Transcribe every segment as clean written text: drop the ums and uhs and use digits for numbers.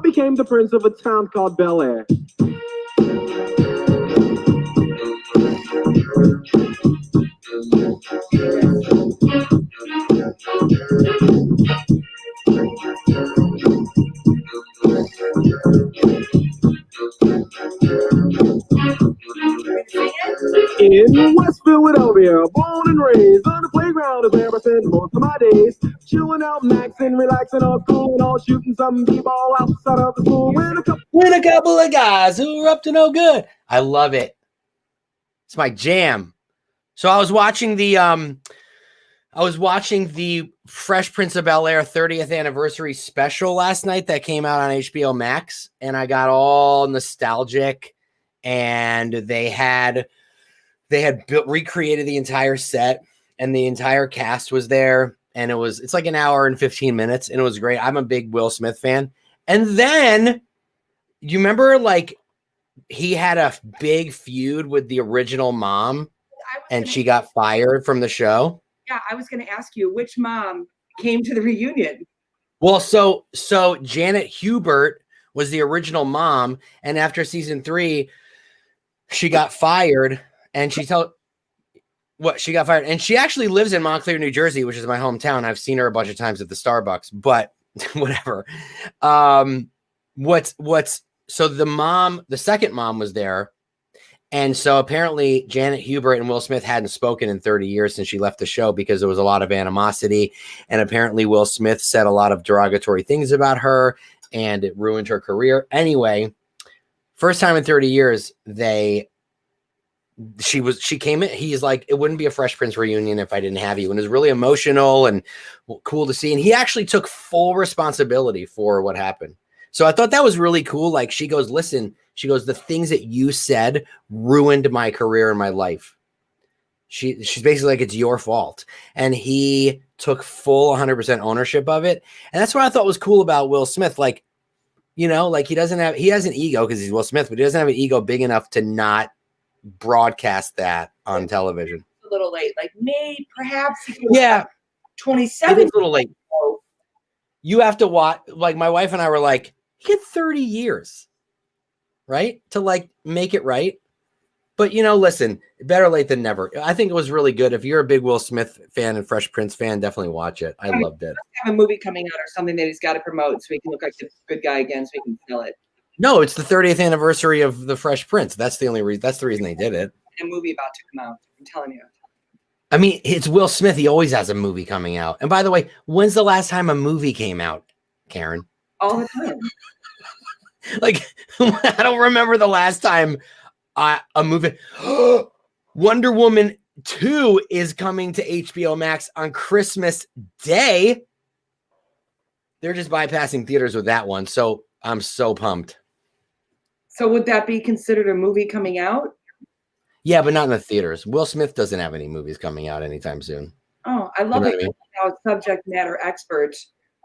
became the prince of a town called Bel Air. In West Philadelphia, born and raised on the playground is where I spent most of my days. Chilling out, maxing, relaxing on school, and all shooting some b-ball outside of the school. Win a couple of guys who are up to no good. I love it. It's my jam. So I was watching the Fresh Prince of Bel-Air 30th anniversary special last night that came out on HBO Max, and I got all nostalgic. And they had recreated the entire set, and the entire cast was there, and it's like an hour and 15 minutes, and it was great. I'm a big Will Smith fan. And then you remember, like, he had a big feud with the original mom, and she got fired from the show. Yeah, I was going to ask you which mom came to the reunion. Well, so Janet Hubert was the original mom, and after season 3, she got fired, and she got fired, and she actually lives in Montclair, New Jersey, which is my hometown. I've seen her a bunch of times at the Starbucks, but whatever. So the second mom was there. And so apparently Janet Hubert and Will Smith hadn't spoken in 30 years since she left the show because there was a lot of animosity. And apparently Will Smith said a lot of derogatory things about her, and it ruined her career. Anyway, first time in 30 years, she came in. He's like, it wouldn't be a Fresh Prince reunion if I didn't have you. And it was really emotional and cool to see. And he actually took full responsibility for what happened. So I thought that was really cool. Like, she goes, listen, the things that you said ruined my career and my life. She's basically like, it's your fault. And he took full 100% ownership of it. And that's what I thought was cool about Will Smith. Like, you know, like he has an ego because he's Will Smith, but he doesn't have an ego big enough to not broadcast that on television. A little late, like maybe perhaps 27. It's a little late. You have to watch. Like, my wife and I were like, he had 30 years, right, to like make it right. But, you know, listen, better late than never. I think it was really good. If you're a big Will Smith fan and Fresh Prince fan, definitely watch it. I loved it. Have a movie coming out or something that he's got to promote so he can look like the good guy again, so he can sell it. No, it's the 30th anniversary of the Fresh Prince. That's the only reason. That's the reason they did it. A movie about to come out. I'm telling you. I mean, it's Will Smith. He always has a movie coming out. And by the way, when's the last time a movie came out, Karen? All the time. Like, I don't remember the last time a movie. Wonder Woman 2 is coming to HBO Max on Christmas Day. They're just bypassing theaters with that one. So I'm so pumped. So would that be considered a movie coming out? Yeah, but not in the theaters. Will Smith doesn't have any movies coming out anytime soon. Oh, I love it. I mean? Now, subject matter expert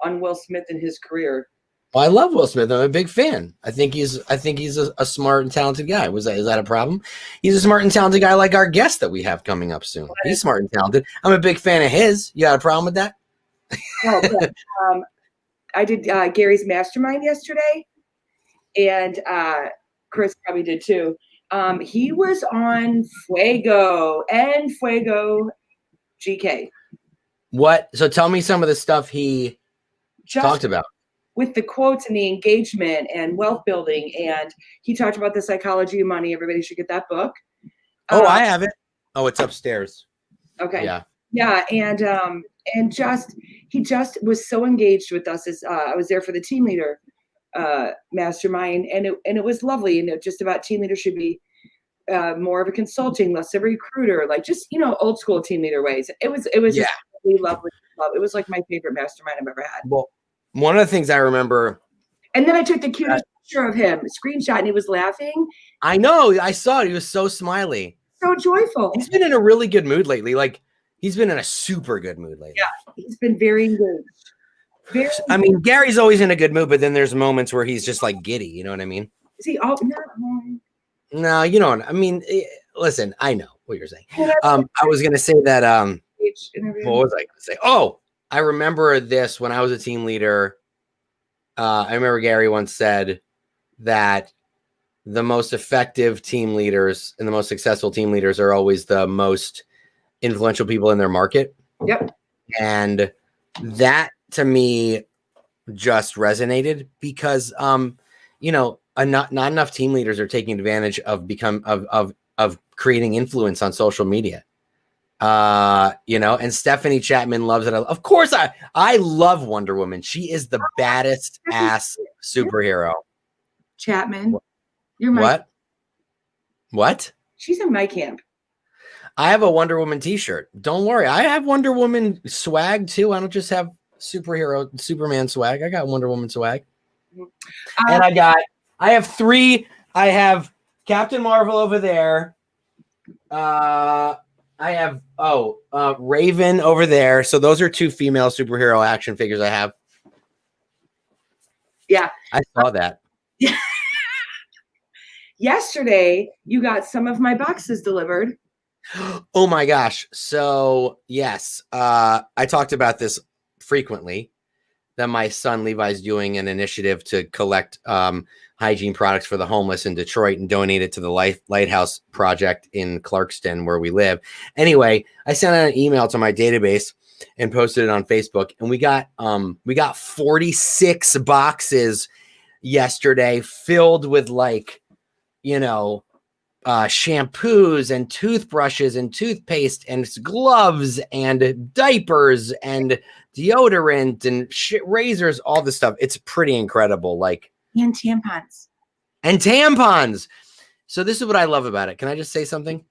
on Will Smith and his career. Well, I love Will Smith. I'm a big fan. I think he's a smart and talented guy. Is that a problem? He's a smart and talented guy, like our guest that we have coming up soon. He's smart and talented. I'm a big fan of his. You got a problem with that? Oh, but, I did Gary's Mastermind yesterday, and Chris probably did too. He was on Fuego GK. What? So tell me some of the stuff he talked about. With the quotes and the engagement and wealth building. And he talked about the psychology of money. Everybody should get that book. Oh, I have it. Oh, it's upstairs. Okay. Yeah. Yeah. And he just was so engaged with us as I was there for the team leader mastermind. And it was lovely. And just about team leader should be more of a consulting, less of a recruiter, like just, old school team leader ways. It was just really lovely. It was like my favorite mastermind I've ever had. Well, one of the things I remember. And then I took the cutest picture of him, screenshot, and he was laughing. I know. I saw it. He was so smiley. So joyful. He's been in a really good mood lately. Like, he's been in a super good mood lately. Yeah, he's been very engaged. I mean, Gary's always in a good mood, but then there's moments where he's just like giddy. You know what I mean? Is he all? No. No, you know what I mean. Listen, I know what you're saying. I was gonna say that. What was I gonna say? Oh, I remember this when I was a team leader. I remember Gary once said that the most effective team leaders and the most successful team leaders are always the most influential people in their market. Yep. And that to me just resonated because, you know, not enough team leaders are taking advantage of creating influence on social media. You know, and Stephanie Chapman loves it. Of course, I love Wonder Woman. She is the baddest ass superhero. Chapman, you're my what? She's in my camp. I have a Wonder Woman t-shirt. Don't worry. I have Wonder Woman swag too. I don't just have Superman swag. I got Wonder Woman swag. And I have 3. I have Captain Marvel over there. I have Raven over there. So those are 2 female superhero action figures I have. Yeah. I saw that. Yesterday, you got some of my boxes delivered. Oh my gosh. So yes, I talked about this frequently, that my son Levi's doing an initiative to collect hygiene products for the homeless in Detroit and donate it to the Lighthouse Project in Clarkston, where we live. Anyway, I sent out an email to my database and posted it on Facebook, and we got 46 boxes yesterday filled with, like, you know, shampoos and toothbrushes and toothpaste and gloves and diapers and deodorant and razors, all this stuff. It's pretty incredible. Like, and tampons. So this is what I love about it. Can I just say something?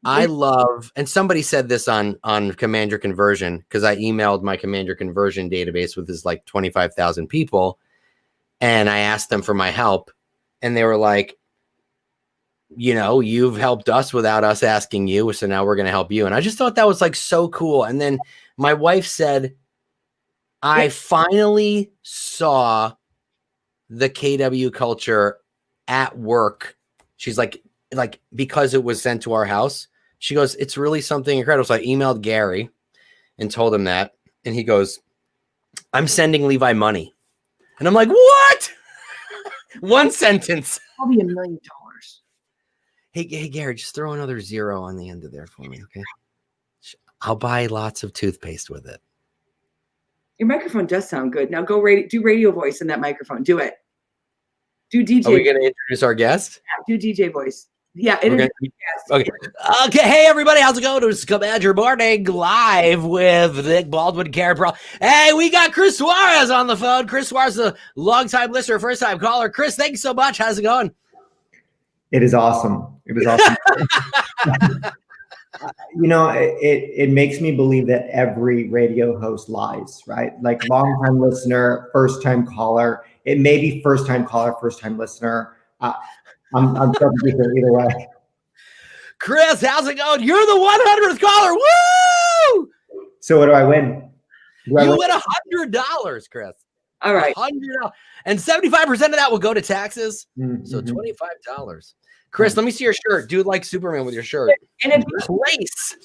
I love, and somebody said this on Command Your Conversion, because I emailed my Command Your Conversion database with this like 25,000 people, and I asked them for my help, and they were like, you know, you've helped us without us asking you, so now we're going to help you. And I just thought that was like so cool. And then my wife said, I finally saw the KW culture at work. She's like, because it was sent to our house, she goes, it's really something incredible. So I emailed Gary and told him that. And he goes, I'm sending Levi money. And I'm like, what? One sentence. Probably $1 million. Hey, Gary, just throw another 0 on the end of there for me, okay? I'll buy lots of toothpaste with it. Your microphone does sound good. Now go do radio voice in that microphone. Do it. Do DJ. Are we going to introduce our guest? Yeah, do DJ voice. Yeah. Okay. Hey, everybody. How's it going? It's Command Your Morning live with Nick Baldwin, Karen Pearl. Hey, we got Chris Suarez on the phone. Chris Suarez, a longtime listener, first-time caller. Chris, thanks so much. How's it going? It is awesome. It is awesome. You know, it makes me believe that every radio host lies, right? Like long-time listener, first-time caller. It may be first-time caller, first-time listener. I'm probably either way. Chris, how's it going? You're the 100th caller. Woo! So what do I win? You win $100, Chris. All right. $100. And 75% of that will go to taxes. Mm-hmm. So $25. Chris, let me see your shirt. Do like Superman with your shirt. And place.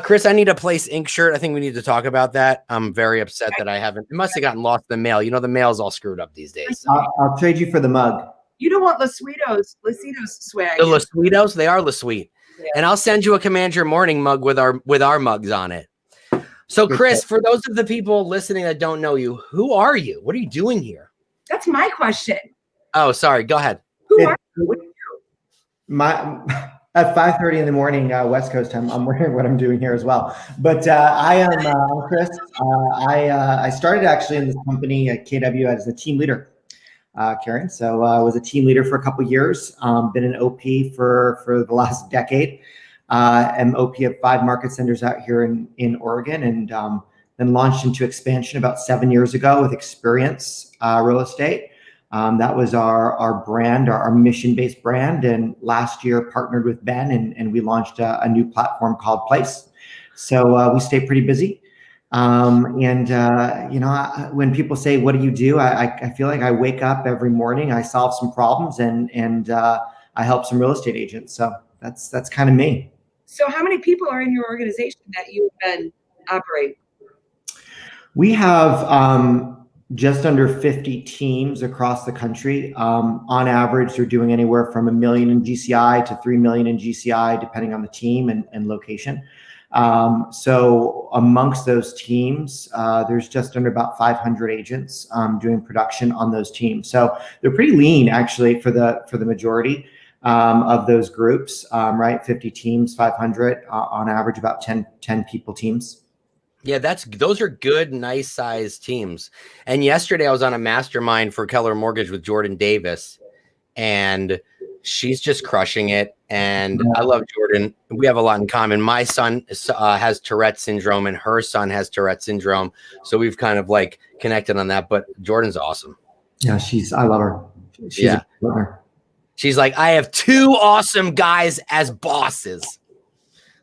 Chris, I need a Place Inc. shirt. I think we need to talk about that. I'm very upset that I haven't. It must have gotten lost in the mail. You know, the mail's all screwed up these days. So. I'll trade you for the mug. You don't want Lasuito's swag. The Lasuitos, they are Lasuite. Yeah. And I'll send you a Command Your Morning mug with our mugs on it. So, Chris, for those of the people listening that don't know you, who are you? What are you doing here? That's my question. Oh, sorry. Go ahead. Who are you? What do you do? At 5:30 in the morning, West Coast time, I'm wondering what I'm doing here as well. But I am Chris. I started actually in this company at KW as a team leader, Karen. So I was a team leader for a couple of years. Been an OP for the last decade. I'm OP of 5 market centers out here in Oregon, and then launched into expansion about 7 years ago with Experience Real Estate. That was our brand, our mission-based brand. And last year partnered with Ben and we launched a new platform called Place. So we stay pretty busy. You know, when people say, what do you do? I feel like I wake up every morning, I solve some problems and I help some real estate agents. So that's kind of me. So how many people are in your organization that you operate? We have just under 50 teams across the country. On average, they're doing anywhere from $1 million in GCI to $3 million in GCI, depending on the team and location. So amongst those teams, there's just under about 500 agents doing production on those teams. So they're pretty lean, actually, for the majority of those groups, right? 50 teams, 500 on average, about 10 people teams. Yeah, those are good, nice sized teams. And yesterday I was on a mastermind for Keller Mortgage with Jordan Davis, and she's just crushing it. And I love Jordan. We have a lot in common. My son has Tourette syndrome, and her son has Tourette syndrome. So we've kind of like connected on that. But Jordan's awesome. Yeah, I love her. She's like, I have two awesome guys as bosses.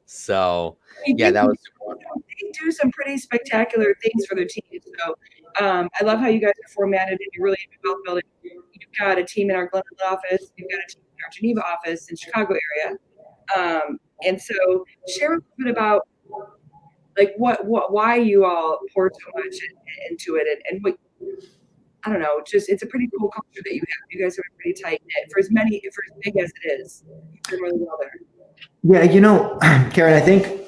So yeah, that was super fun. They do some pretty spectacular things for their teams. So I love how you guys are formatted and you're really into wealth building. You've got a team in our Glenwood office. You've got a team in our Geneva office in Chicago area. And so share a little bit about like why you all pour so much into it and what, I don't know, just it's a pretty cool culture that you have. You guys are pretty tight knit for as big as it is. You're doing really well there. Yeah, Karen, I think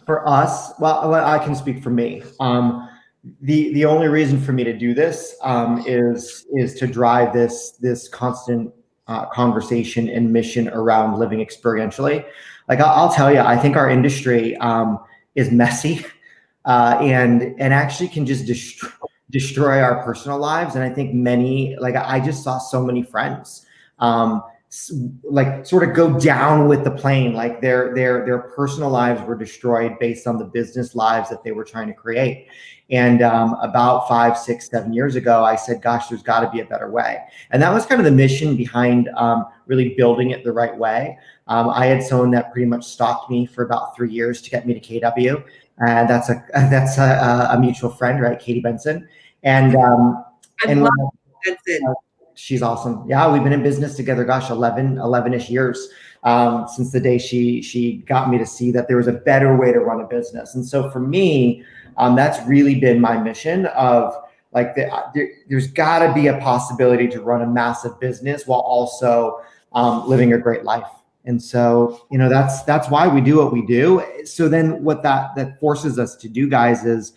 for us, well, I can speak for me. The only reason for me to do this is to drive this constant conversation and mission around living experientially. Like I'll tell you, I think our industry is messy and actually can just destroy our personal lives. And I think I just saw so many friends like sort of go down with the plane, like their personal lives were destroyed based on the business lives that they were trying to create. And about 5, 6, 7 years ago, I said, gosh, there's got to be a better way. And that was kind of the mission behind really building it the right way. I had someone that pretty much stalked me for about 3 years to get me to KW. And that's a mutual friend, right? Katie Benson. And love Benson. She's awesome. Yeah, we've been in business together, gosh, 11-ish years since the day she got me to see that there was a better way to run a business. And so for me, that's really been my mission of like, there's got to be a possibility to run a massive business while also living a great life. And so, that's why we do what we do. So then what that forces us to do, guys, is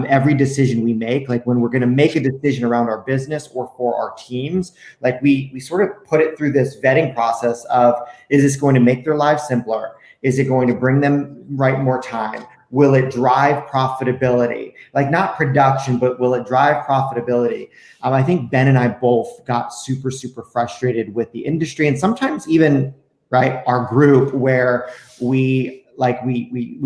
every decision we make, like when we're going to make a decision around our business or for our teams, like we sort of put it through this vetting process of, is this going to make their lives simpler? Is it going to bring them more time? Will it drive profitability? Like not production, but will it drive profitability? I think Ben and I both got super, super frustrated with the industry and sometimes even our group where we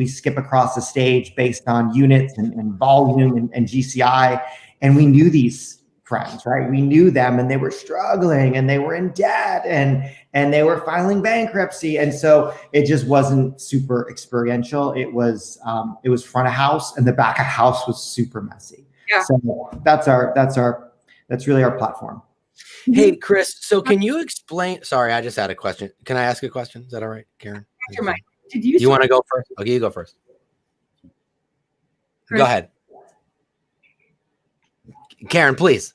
skip across the stage based on units and volume and GCI. And we knew these friends, right? We knew them and they were struggling and they were in debt and they were filing bankruptcy. And so it just wasn't super experiential. It was front of house and the back of house was super messy. Yeah. So that's really our platform. Hey, Chris, so can you explain? Sorry, I just had a question. Can I ask a question? Is that all right, Karen? Did you want to go first? Okay, you go first. Chris. Go ahead. Karen, please.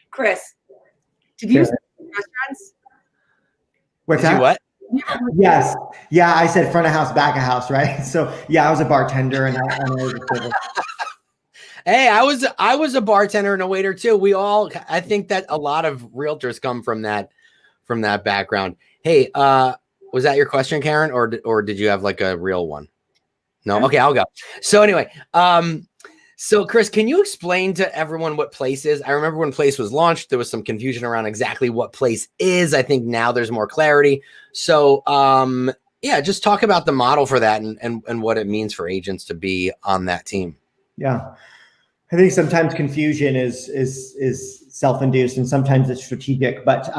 Chris, did you start restaurants? What's that? What? Yes. Yeah, I said front of house, back of house, right? So yeah, I was a bartender and I know the Hey, I was a bartender and a waiter too. I think that a lot of realtors come from that background. Hey, was that your question, Karen, or did you have like a real one? No? Okay, I'll go. So anyway, so Chris, can you explain to everyone what Place is? I remember when Place was launched, there was some confusion around exactly what Place is. I think now there's more clarity. So yeah, just talk about the model for that and what it means for agents to be on that team. Yeah. I think sometimes confusion is self-induced and sometimes it's strategic, but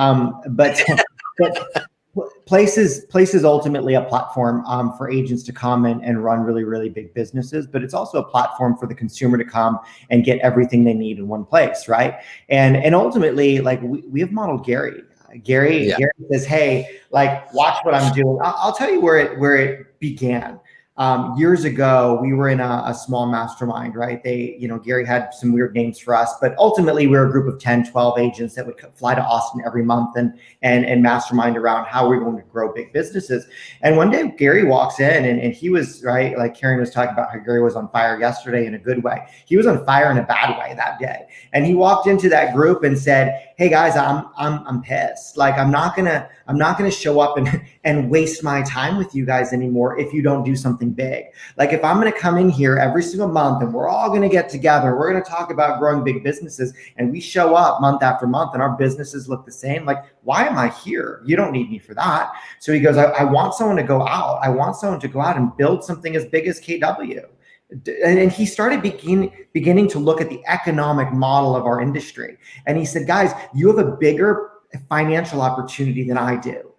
Place is ultimately a platform for agents to come and run really, really big businesses, but it's also a platform for the consumer to come and get everything they need in one place, right? And ultimately, like we have modeled Gary. Gary says, hey, like watch what I'm doing. I'll tell you where it began. Years ago, we were in a small mastermind, right? Gary had some weird names for us, but ultimately we were a group of 10, 12 agents that would fly to Austin every month and mastermind around how we're going to grow big businesses. And one day Gary walks in and he was, right, like Karen was talking about how Gary was on fire yesterday in a good way. He was on fire in a bad way that day. And he walked into that group and said, hey guys, I'm pissed. Like, I'm not gonna show up and waste my time with you guys anymore if you don't do something big. Like, if I'm gonna come in here every single month and we're all gonna get together, we're gonna talk about growing big businesses, and we show up month after month and our businesses look the same, like, why am I here? You don't need me for that. So he goes, I want someone to go out. I want someone to go out and build something as big as KW. And he started beginning to look at the economic model of our industry. And he said, guys, you have a bigger financial opportunity than I do.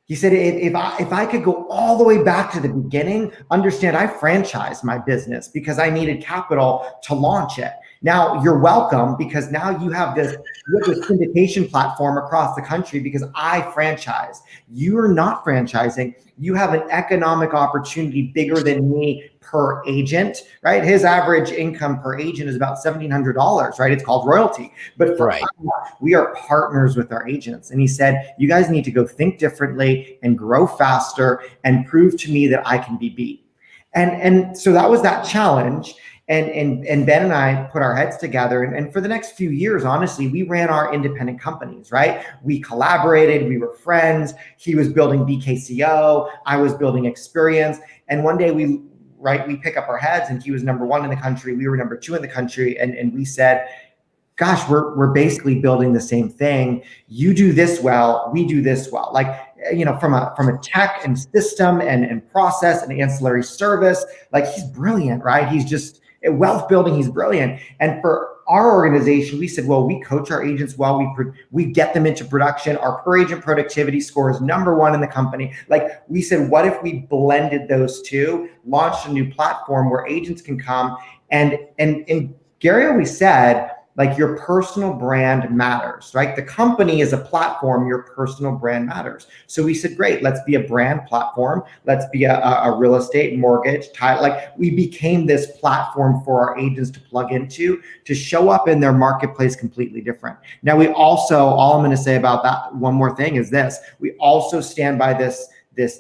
He said, if I could go all the way back to the beginning, understand I franchised my business because I needed capital to launch it. Now you're welcome, because now you have this syndication platform across the country because I franchised. You are not franchising. You have an economic opportunity bigger than me per agent, right? His average income per agent is about $1,700, right? It's called royalty. But for us, we are partners with our agents. And he said, you guys need to go think differently and grow faster and prove to me that I can be beat. And so that was that challenge. And Ben and I put our heads together. And for the next few years, honestly, we ran our independent companies, right? We collaborated, we were friends. He was building BKCO, I was building Experience. And one day we pick up our heads, and he was number 1 in the country. We were number 2 in the country. And we said, gosh, we're basically building the same thing. You do this well, we do this well. Like, from a tech and system and process and ancillary service, like, he's brilliant, right? He's just wealth building. He's brilliant. And for our organization, we said, well, we coach our agents well. We get them into production. Our per agent productivity score is number 1 in the company. Like, we said, what if we blended those two, launched a new platform where agents can come and Gary always said, like, your personal brand matters, right? The company is a platform, your personal brand matters. So we said, great, let's be a brand platform. Let's be a real estate, mortgage, title. Like, we became this platform for our agents to plug into, to show up in their marketplace completely different. Now, we also, all I'm going to say about that, one more thing is this, we also stand by this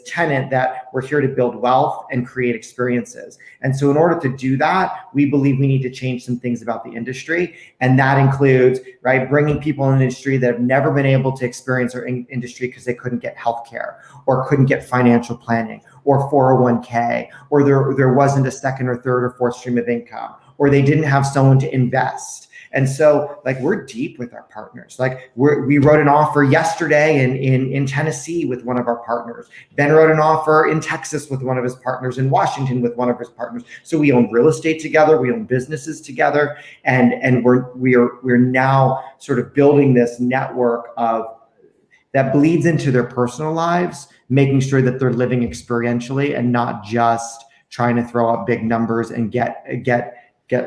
tenet that we're here to build wealth and create experiences. And so in order to do that, we believe we need to change some things about the industry. And that includes, right, bringing people in the industry that have never been able to experience our industry because they couldn't get healthcare or couldn't get financial planning or 401k, or there wasn't a second or third or fourth stream of income, or they didn't have someone to invest. And so, like, we're deep with our partners. Like, we wrote an offer yesterday in Tennessee with one of our partners. Ben wrote an offer in Texas with one of his partners, in Washington with one of his partners. So we own real estate together, we own businesses together, and we're now sort of building this network that bleeds into their personal lives, making sure that they're living experientially and not just trying to throw out big numbers and get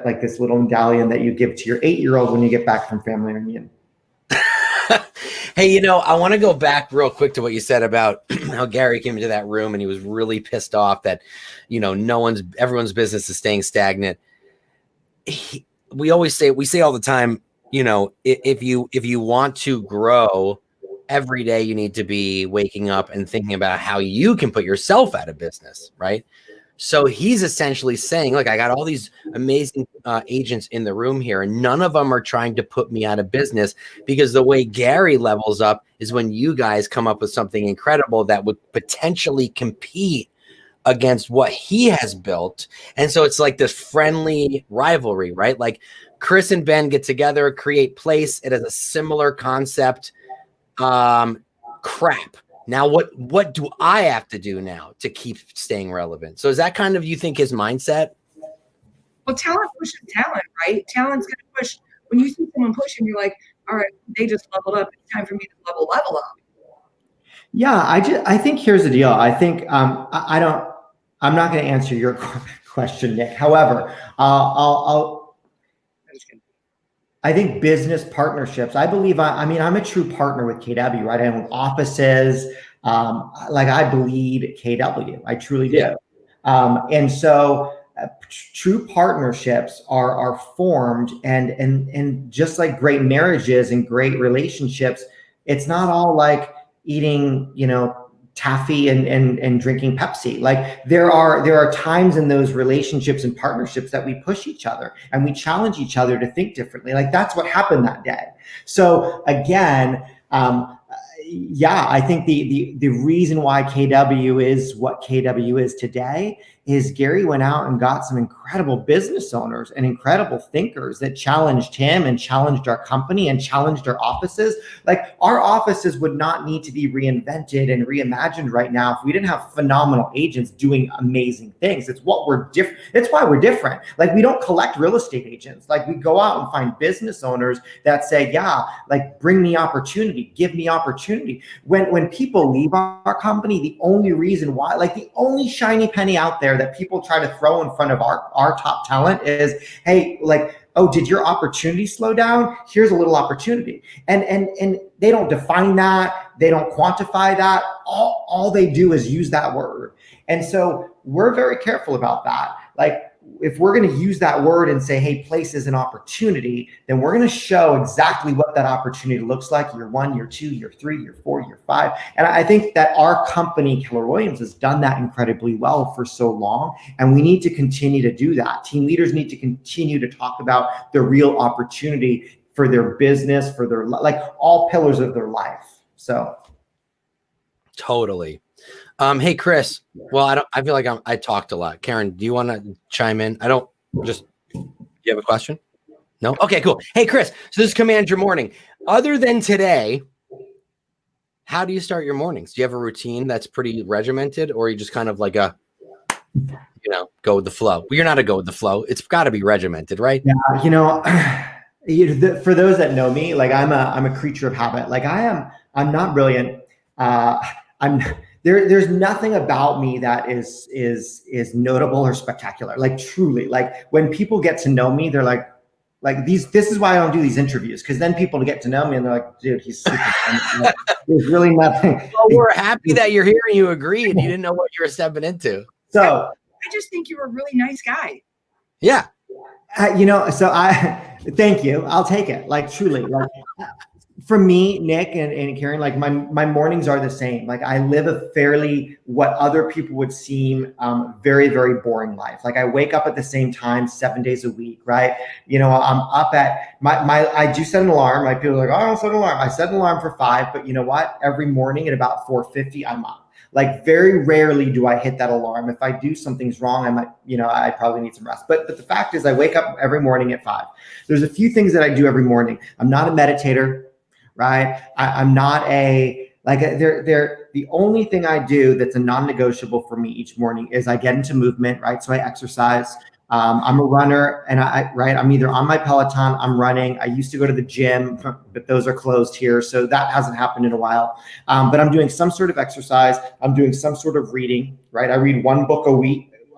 like this little medallion that you give to your 8-year-old when you get back from family reunion. Hey, I want to go back real quick to what you said about how Gary came into that room and he was really pissed off that, everyone's business is staying stagnant. We say all the time, if you want to grow, every day you need to be waking up and thinking about how you can put yourself out of business, right? So he's essentially saying, look, I got all these amazing agents in the room here, and none of them are trying to put me out of business, because the way Gary levels up is when you guys come up with something incredible that would potentially compete against what he has built. And so it's like this friendly rivalry, right? Like, Chris and Ben get together, create Place. It has a similar concept. Crap. Now, what do I have to do now to keep staying relevant? So is that kind of, you think, his mindset? Well, talent pushes talent, right? Talent's going to push. When you see someone pushing, you're like, all right, they just leveled up. It's time for me to level up. Yeah, I think here's the deal. I think I'm not going to answer your question, Nick. However, I think business partnerships, I believe, I'm a true partner with KW, right? I own offices. I bleed KW. I truly do. And so true partnerships are formed, and just like great marriages and great relationships, it's not all like eating, taffy and drinking Pepsi. Like there are times in those relationships and partnerships that we push each other and we challenge each other to think differently. Like that's what happened that day. So again, I think the reason why KW is what KW is today is Gary went out and got some incredible business owners and incredible thinkers that challenged him and challenged our company and challenged our offices. Like our offices would not need to be reinvented and reimagined right now if we didn't have phenomenal agents doing amazing things. It's what we're different. It's why we're different. Like we don't collect real estate agents. Like we go out and find business owners that say, yeah, like bring me opportunity, give me opportunity. When people leave our company, the only reason why, like the only shiny penny out there that people try to throw in front of our top talent is, hey, like, oh, did your opportunity slow down? Here's a little opportunity. And they don't define that. They don't quantify that. All they do is use that word. And so we're very careful about that. Like if we're going to use that word and say, hey, place is an opportunity, then we're going to show exactly what that opportunity looks like year 1, year 2, year 3, year 4, year 5. And I think that our company, Keller Williams, has done that incredibly well for so long. And we need to continue to do that. Team leaders need to continue to talk about the real opportunity for their business, for their, like all pillars of their life. So. Totally. Hey, Chris. Well, I feel like I talked a lot. Karen, do you want to chime in? Do you have a question? No? Okay, cool. Hey, Chris. So this is Command Your Morning. Other than today, how do you start your mornings? Do you have a routine that's pretty regimented, or are you just kind of like go with the flow? Well, you're not a go with the flow. It's got to be regimented, right? Yeah. For those that know me, like I'm a creature of habit. Like I'm not brilliant. There's nothing about me that is notable or spectacular. Like truly, like when people get to know me, they're like this is why I don't do these interviews. Cause then people get to know me and they're like, dude, he's super fun. Like, there's really nothing. Well, we're happy that you're here and you agree and you didn't know what you were stepping into. So I just think you're a really nice guy. Yeah. Thank you. I'll take it. Like truly, like for me, Nick and Karen, like my mornings are the same. Like I live a fairly, what other people would seem very, very boring life. Like I wake up at the same time 7 days a week, right? I'm up at I do set an alarm. Like people are like, oh, I don't set an alarm. I set an alarm for 5, but you know what? Every morning at about 4:50, I'm up. Like very rarely do I hit that alarm. If I do something's wrong, I might, I probably need some rest. But the fact is I wake up every morning at 5. There's a few things that I do every morning. I'm not a meditator, right? I'm not the only thing I do that's a non-negotiable for me each morning is I get into movement, right? So I exercise. I'm a runner and I'm either on my Peloton, I'm running. I used to go to the gym, but those are closed here. So that hasn't happened in a while. But I'm doing some sort of exercise. I'm doing some sort of reading, right? I read 1 book a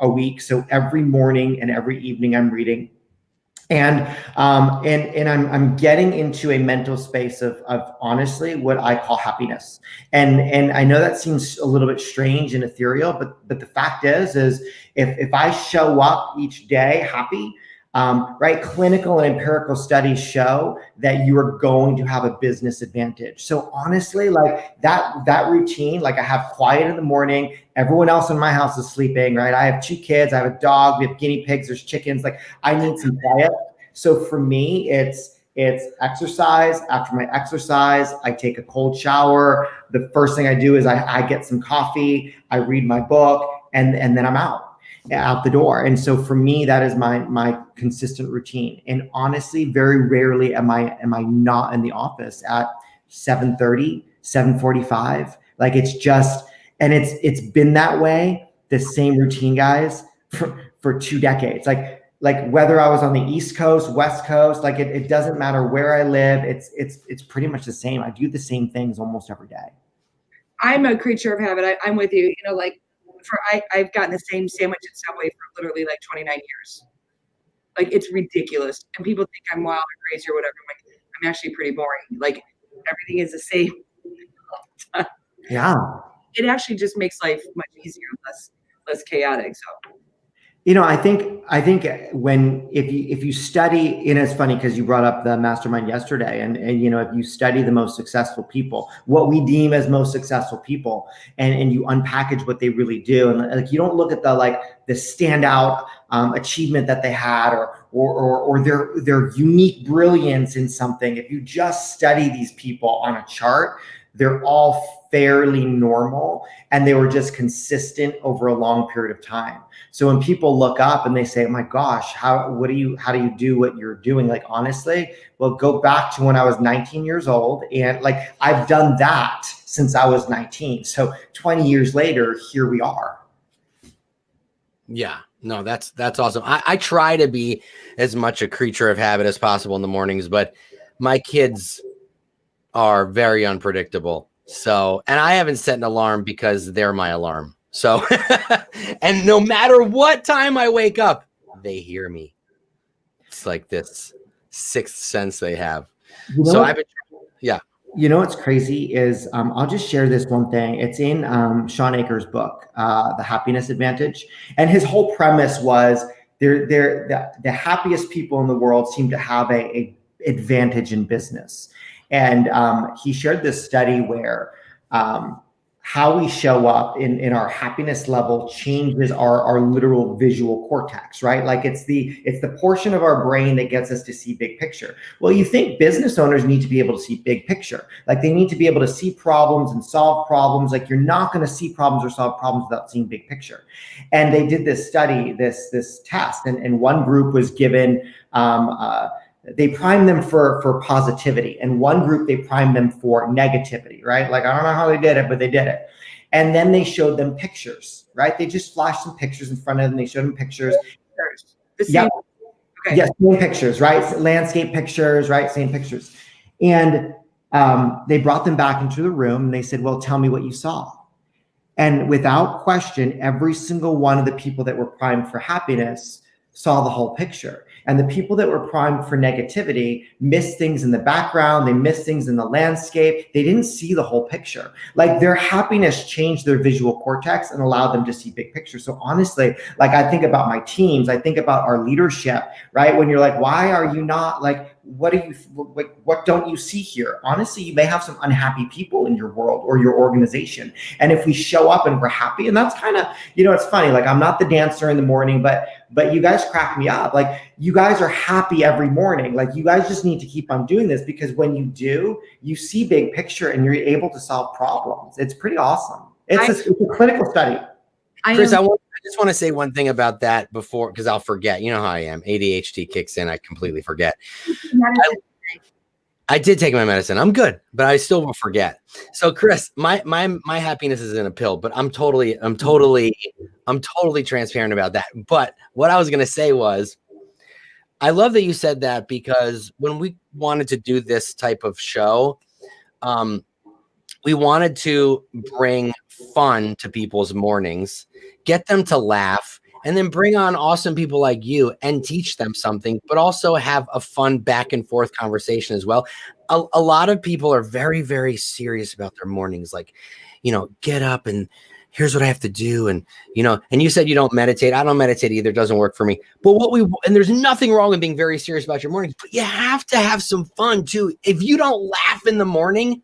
week. So every morning and every evening I'm reading. And I'm getting into a mental space of honestly what I call happiness. And I know that seems a little bit strange and ethereal, but the fact is if I show up each day happy, right? Clinical and empirical studies show that you are going to have a business advantage. So honestly, like that routine, like I have quiet in the morning, everyone else in my house is sleeping, right? I have 2 kids, I have a dog, we have guinea pigs, there's chickens. Like I need some quiet. So for me, it's exercise. After my exercise, I take a cold shower. The first thing I do is I get some coffee, I read my book, and then I'm out the door. And so for me, that is my consistent routine. And honestly, very rarely am I not in the office at 7:30, 7:45. Like it's just, and it's been that way, the same routine, guys, for 2 decades. Like whether I was on the East Coast, West Coast, like it doesn't matter where I live. It's pretty much the same. I do the same things almost every day. I'm a creature of habit. I'm with you. I've gotten the same sandwich at Subway for literally like 29 years. Like it's ridiculous. And people think I'm wild or crazy or whatever. I'm actually pretty boring. Like everything is the same all the time. Yeah. It actually just makes life much easier, less chaotic. So I think if you study, and it's funny because you brought up the mastermind yesterday, and if you study the most successful people, what we deem as most successful people, and you unpackage what they really do, and like you don't look at the standout achievement that they had, or their unique brilliance in something. If you just study these people on a chart, they're all fairly normal, and they were just consistent over a long period of time. So when people look up and they say, oh my gosh, how do you do what you're doing? Like, honestly, well, go back to when I was 19 years old, and like, I've done that since I was 19. So 20 years later, here we are. Yeah, no, that's awesome. I try to be as much a creature of habit as possible in the mornings, but my kids are very unpredictable. So, and I haven't set an alarm because they're my alarm. So, and no matter what time I wake up, they hear me. It's like this sixth sense they have. So I've been, yeah. What's crazy is I'll just share this one thing. It's in Sean Akers' book, The Happiness Advantage. And his whole premise was the happiest people in the world seem to have a advantage in business. And he shared this study where how we show up in our happiness level changes our literal visual cortex, right? Like it's the portion of our brain that gets us to see big picture. Well, you think business owners need to be able to see big picture. Like they need to be able to see problems and solve problems. Like you're not going to see problems or solve problems without seeing big picture. And they did this study, this test, and one group was given they primed them for positivity, and one group they primed them for negativity, right? Like, I don't know how they did it, but they did it. And then they showed them pictures, right? They just flashed some pictures in front of them. They showed them pictures. Yeah. Okay. Yes, same pictures, right? Landscape pictures, right? Same pictures. And they brought them back into the room and they said, well, tell me what you saw. And without question, every single one of the people that were primed for happiness saw the whole picture. And the people that were primed for negativity missed things in the background. They missed things in the landscape. They didn't see the whole picture. Like their happiness changed their visual cortex and allowed them to see big picture. So honestly, like I think about my teams, I think about our leadership, right? When you're like, why are you not like, what don't you see here? Honestly, you may have some unhappy people in your world or your organization. And if we show up and we're happy, and that's kind of, it's funny, like I'm not the dancer in the morning, but you guys crack me up. Like you guys are happy every morning. Like you guys just need to keep on doing this, because when you do, you see big picture and you're able to solve problems. It's pretty awesome. It's a clinical study. Chris, I just want to say one thing about that before, because I'll forget. You know how I am. ADHD kicks in. I completely forget. I did take my medicine. I'm good, but I still will forget. So, Chris, my happiness is in a pill, but I'm totally transparent about that. But what I was going to say was, I love that you said that, because when we wanted to do this type of show, we wanted to bring fun to people's mornings, get them to laugh, and then bring on awesome people like you and teach them something, but also have a fun back and forth conversation as well. A lot of people are very, very serious about their mornings. Like, get up and here's what I have to do. And, and you said you don't meditate. I don't meditate either. It doesn't work for me. But and there's nothing wrong with being very serious about your mornings, but you have to have some fun too. If you don't laugh in the morning,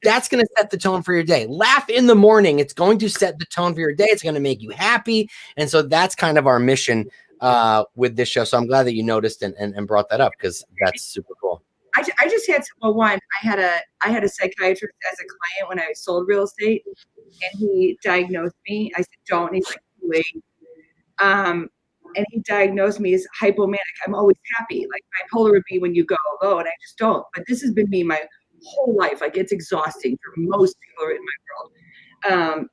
that's going to set the tone for your day. Laugh in the morning. It's going to set the tone for your day. It's going to make you happy. And so that's kind of our mission with this show. So I'm glad that you noticed and brought that up, because that's super cool. I just had I had a psychiatrist as a client when I sold real estate, and he diagnosed me. I said, don't. And he's like, wait. And he diagnosed me as hypomanic. I'm always happy. Like bipolar would be when you go low, and I just don't. But this has been me my whole life. Like it's exhausting for most people in my world.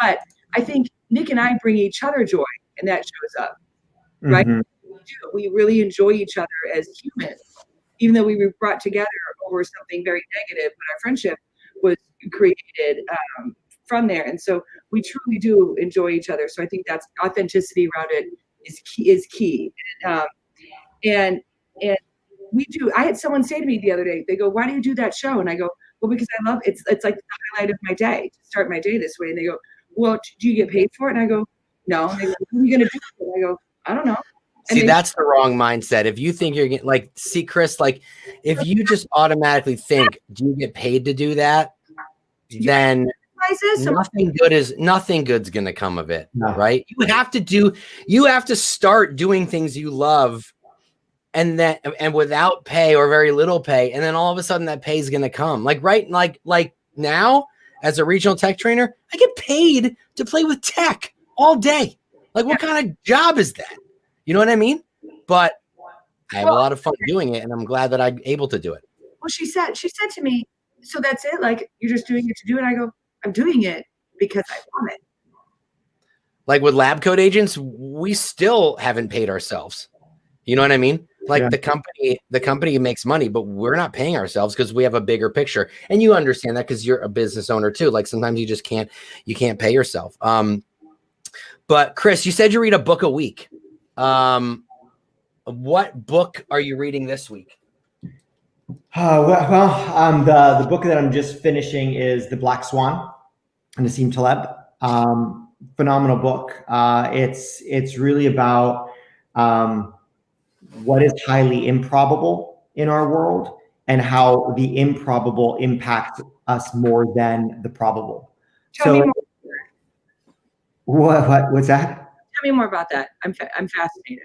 But I think Nick and I bring each other joy, and that shows up, right? Mm-hmm. We really enjoy each other as humans, even though we were brought together over something very negative, but our friendship was created from there. And so we truly do enjoy each other. So I think that's authenticity around it is key. And we do. I had someone say to me the other day, they go, why do you do that show? And I go, well, because I love it. It's like the highlight of my day, to start my day this way. And they go, well, do you get paid for it? And I go, No. And they go, what are you going to do with it? I go, I don't know. And See, they- that's the wrong mindset. If you think you're getting like, see, Chris, like if you just automatically think, do you get paid to do that? Then This? nothing good's gonna come of it, No. right? You have to start doing things you love, and without pay or very little pay, and then all of a sudden that pay is gonna come. Like now, as a regional tech trainer, I get paid to play with tech all day. Like, what kind of job is that? You know what I mean? But I have a lot of fun doing it, and I'm glad that I'm able to do it. Well, she said to me, so that's it? Like, you're just doing it to do it? I go, I'm doing it because I want it. Like with Lab Coat Agents, we still haven't paid ourselves. You know what I mean? Like Yeah. the company makes money, but we're not paying ourselves because we have a bigger picture. And you understand that because you're a business owner too. Like sometimes you just can't pay yourself. But Chris, you said you read a book a week. What book are you reading this week? The book that I'm just finishing is The Black Swan, Nassim Taleb. Phenomenal book. It's really about what is highly improbable in our world and how the improbable impacts us more than the probable. Tell me more. What's that? Tell me more about that. I'm fascinated.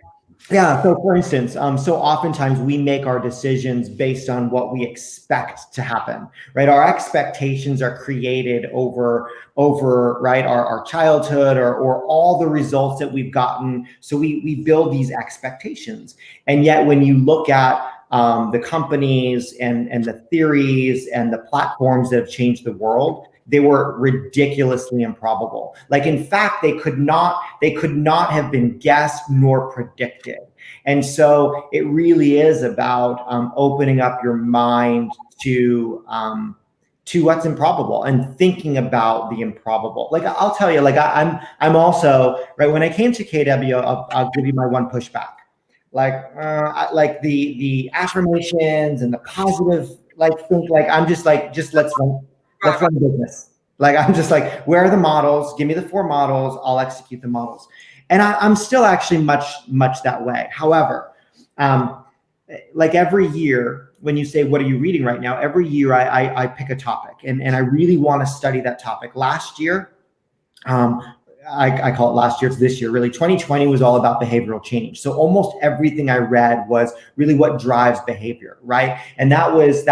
Yeah. So for instance, so oftentimes we make our decisions based on what we expect to happen, right? Our expectations are created over right, our childhood or all the results that we've gotten. So we build these expectations. And yet when you look at the companies and the theories and the platforms that have changed the world, they were ridiculously improbable. Like, in fact, they could not have been guessed nor predicted. And so it really is about opening up your mind to what's improbable and thinking about the improbable. Like, I'll tell you, like I'm also, right, when I came to KW, I'll give you my one pushback. Like the affirmations and the positive, I'm just like, let's run business. Like, I'm just like, where are the models? Give me the 4 models. I'll execute the models. And I'm still actually much that way. However, like every year, when you say, what are you reading right now? Every year I pick a topic and I really want to study that topic. Last year, I call it last year, it's this year, really. 2020 was all about behavioral change. So almost everything I read was really what drives behavior, right? And that was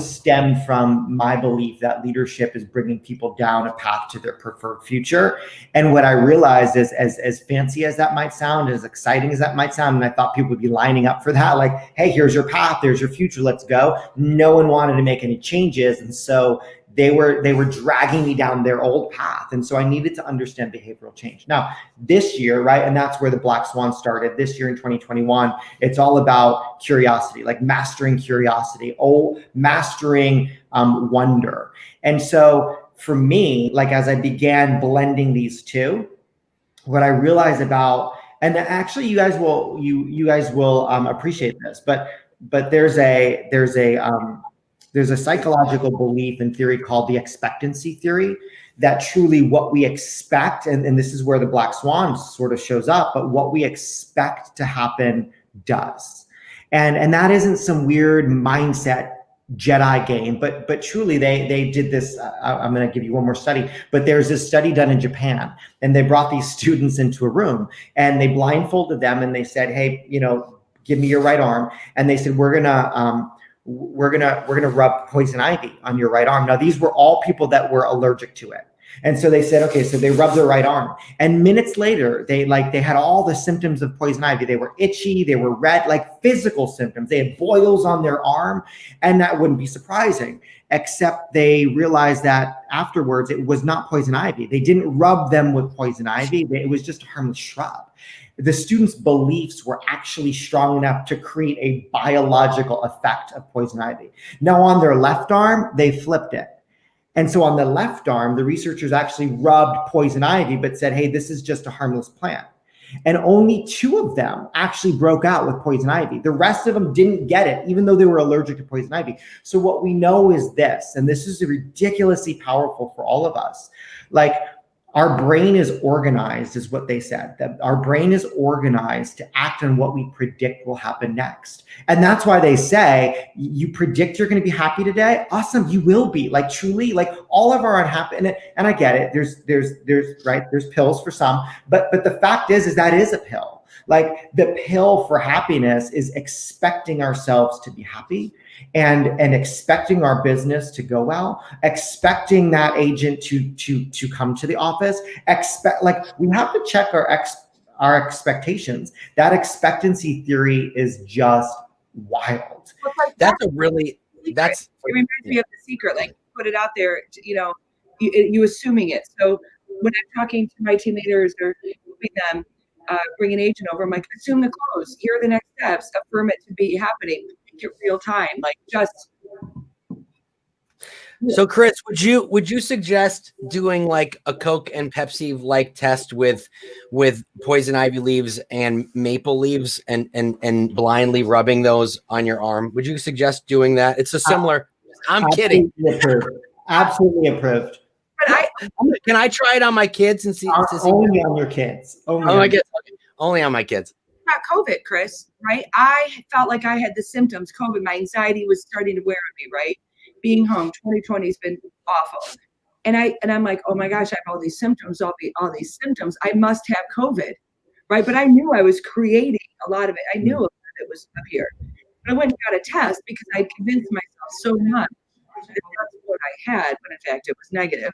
stemmed from my belief that leadership is bringing people down a path to their preferred future. And what I realized is, as fancy as that might sound, as exciting as that might sound, and I thought people would be lining up for that, like, hey, here's your path, there's your future, let's go. No one wanted to make any changes. And so they were dragging me down their old path. And so I needed to understand behavioral change. Now, this year, right, and that's where the Black Swan started. This year in 2021, it's all about curiosity, like mastering curiosity, mastering wonder. And so for me, like, as I began blending these two, what I realized about, and actually you guys will appreciate this, but there's a psychological belief and theory called the expectancy theory, that truly what we expect, and this is where the Black Swan sort of shows up, but what we expect to happen does. And that isn't some weird mindset Jedi game, but truly they did this. I'm going to give you one more study, but there's this study done in Japan, and they brought these students into a room and they blindfolded them and they said, hey, give me your right arm. And they said, we're gonna rub poison ivy on your right arm. Now, these were all people that were allergic to it. And so they said, okay, so they rubbed their right arm. And minutes later, they had all the symptoms of poison ivy. They were itchy, they were red, like physical symptoms. They had boils on their arm. And that wouldn't be surprising, except they realized that afterwards it was not poison ivy. They didn't rub them with poison ivy. It was just a harmless shrub. The students' beliefs were actually strong enough to create a biological effect of poison ivy. Now, on their left arm, they flipped it. And so on the left arm, the researchers actually rubbed poison ivy, but said, hey, this is just a harmless plant. And only 2 of them actually broke out with poison ivy. The rest of them didn't get it, even though they were allergic to poison ivy. So what we know is this, and this is ridiculously powerful for all of us. Like, Our brain is organized, is what they said, that our brain is organized to act on what we predict will happen next. And that's why they say, you predict you're going to be happy today. Awesome. You will be, like, truly, like, all of our unhappy. And I get it. There's pills for some, but the fact is that is a pill. Like, the pill for happiness is expecting ourselves to be happy and expecting our business to go well, expecting that agent to come to the office, we have to check our expectations. That expectancy theory is just wild. That's a really, that's, it reminds me of The Secret, like, put it out there, you assuming it. So when I'm talking to my team leaders or helping them bring an agent over, I'm like, assume the close. Here are the next steps. Affirm it to be happening. Make it real time. Like, just. So Chris, would you suggest doing like a Coke and Pepsi like test with poison ivy leaves and maple leaves and blindly rubbing those on your arm? Would you suggest doing that? It's a similar. I'm kidding. Absolutely approved. But can I try it on my kids and see? Only on your kids. Only on my kids. About COVID, Chris, right? I felt like I had the symptoms. COVID, my anxiety was starting to wear on me, right? Being home, 2020 has been awful. And I'm like, oh my gosh, I have all these symptoms, all these symptoms. I must have COVID, right? But I knew I was creating a lot of it. I knew a lot of it was up here. But I went and got a test because I convinced myself so much that that's what I had, when in fact it was negative.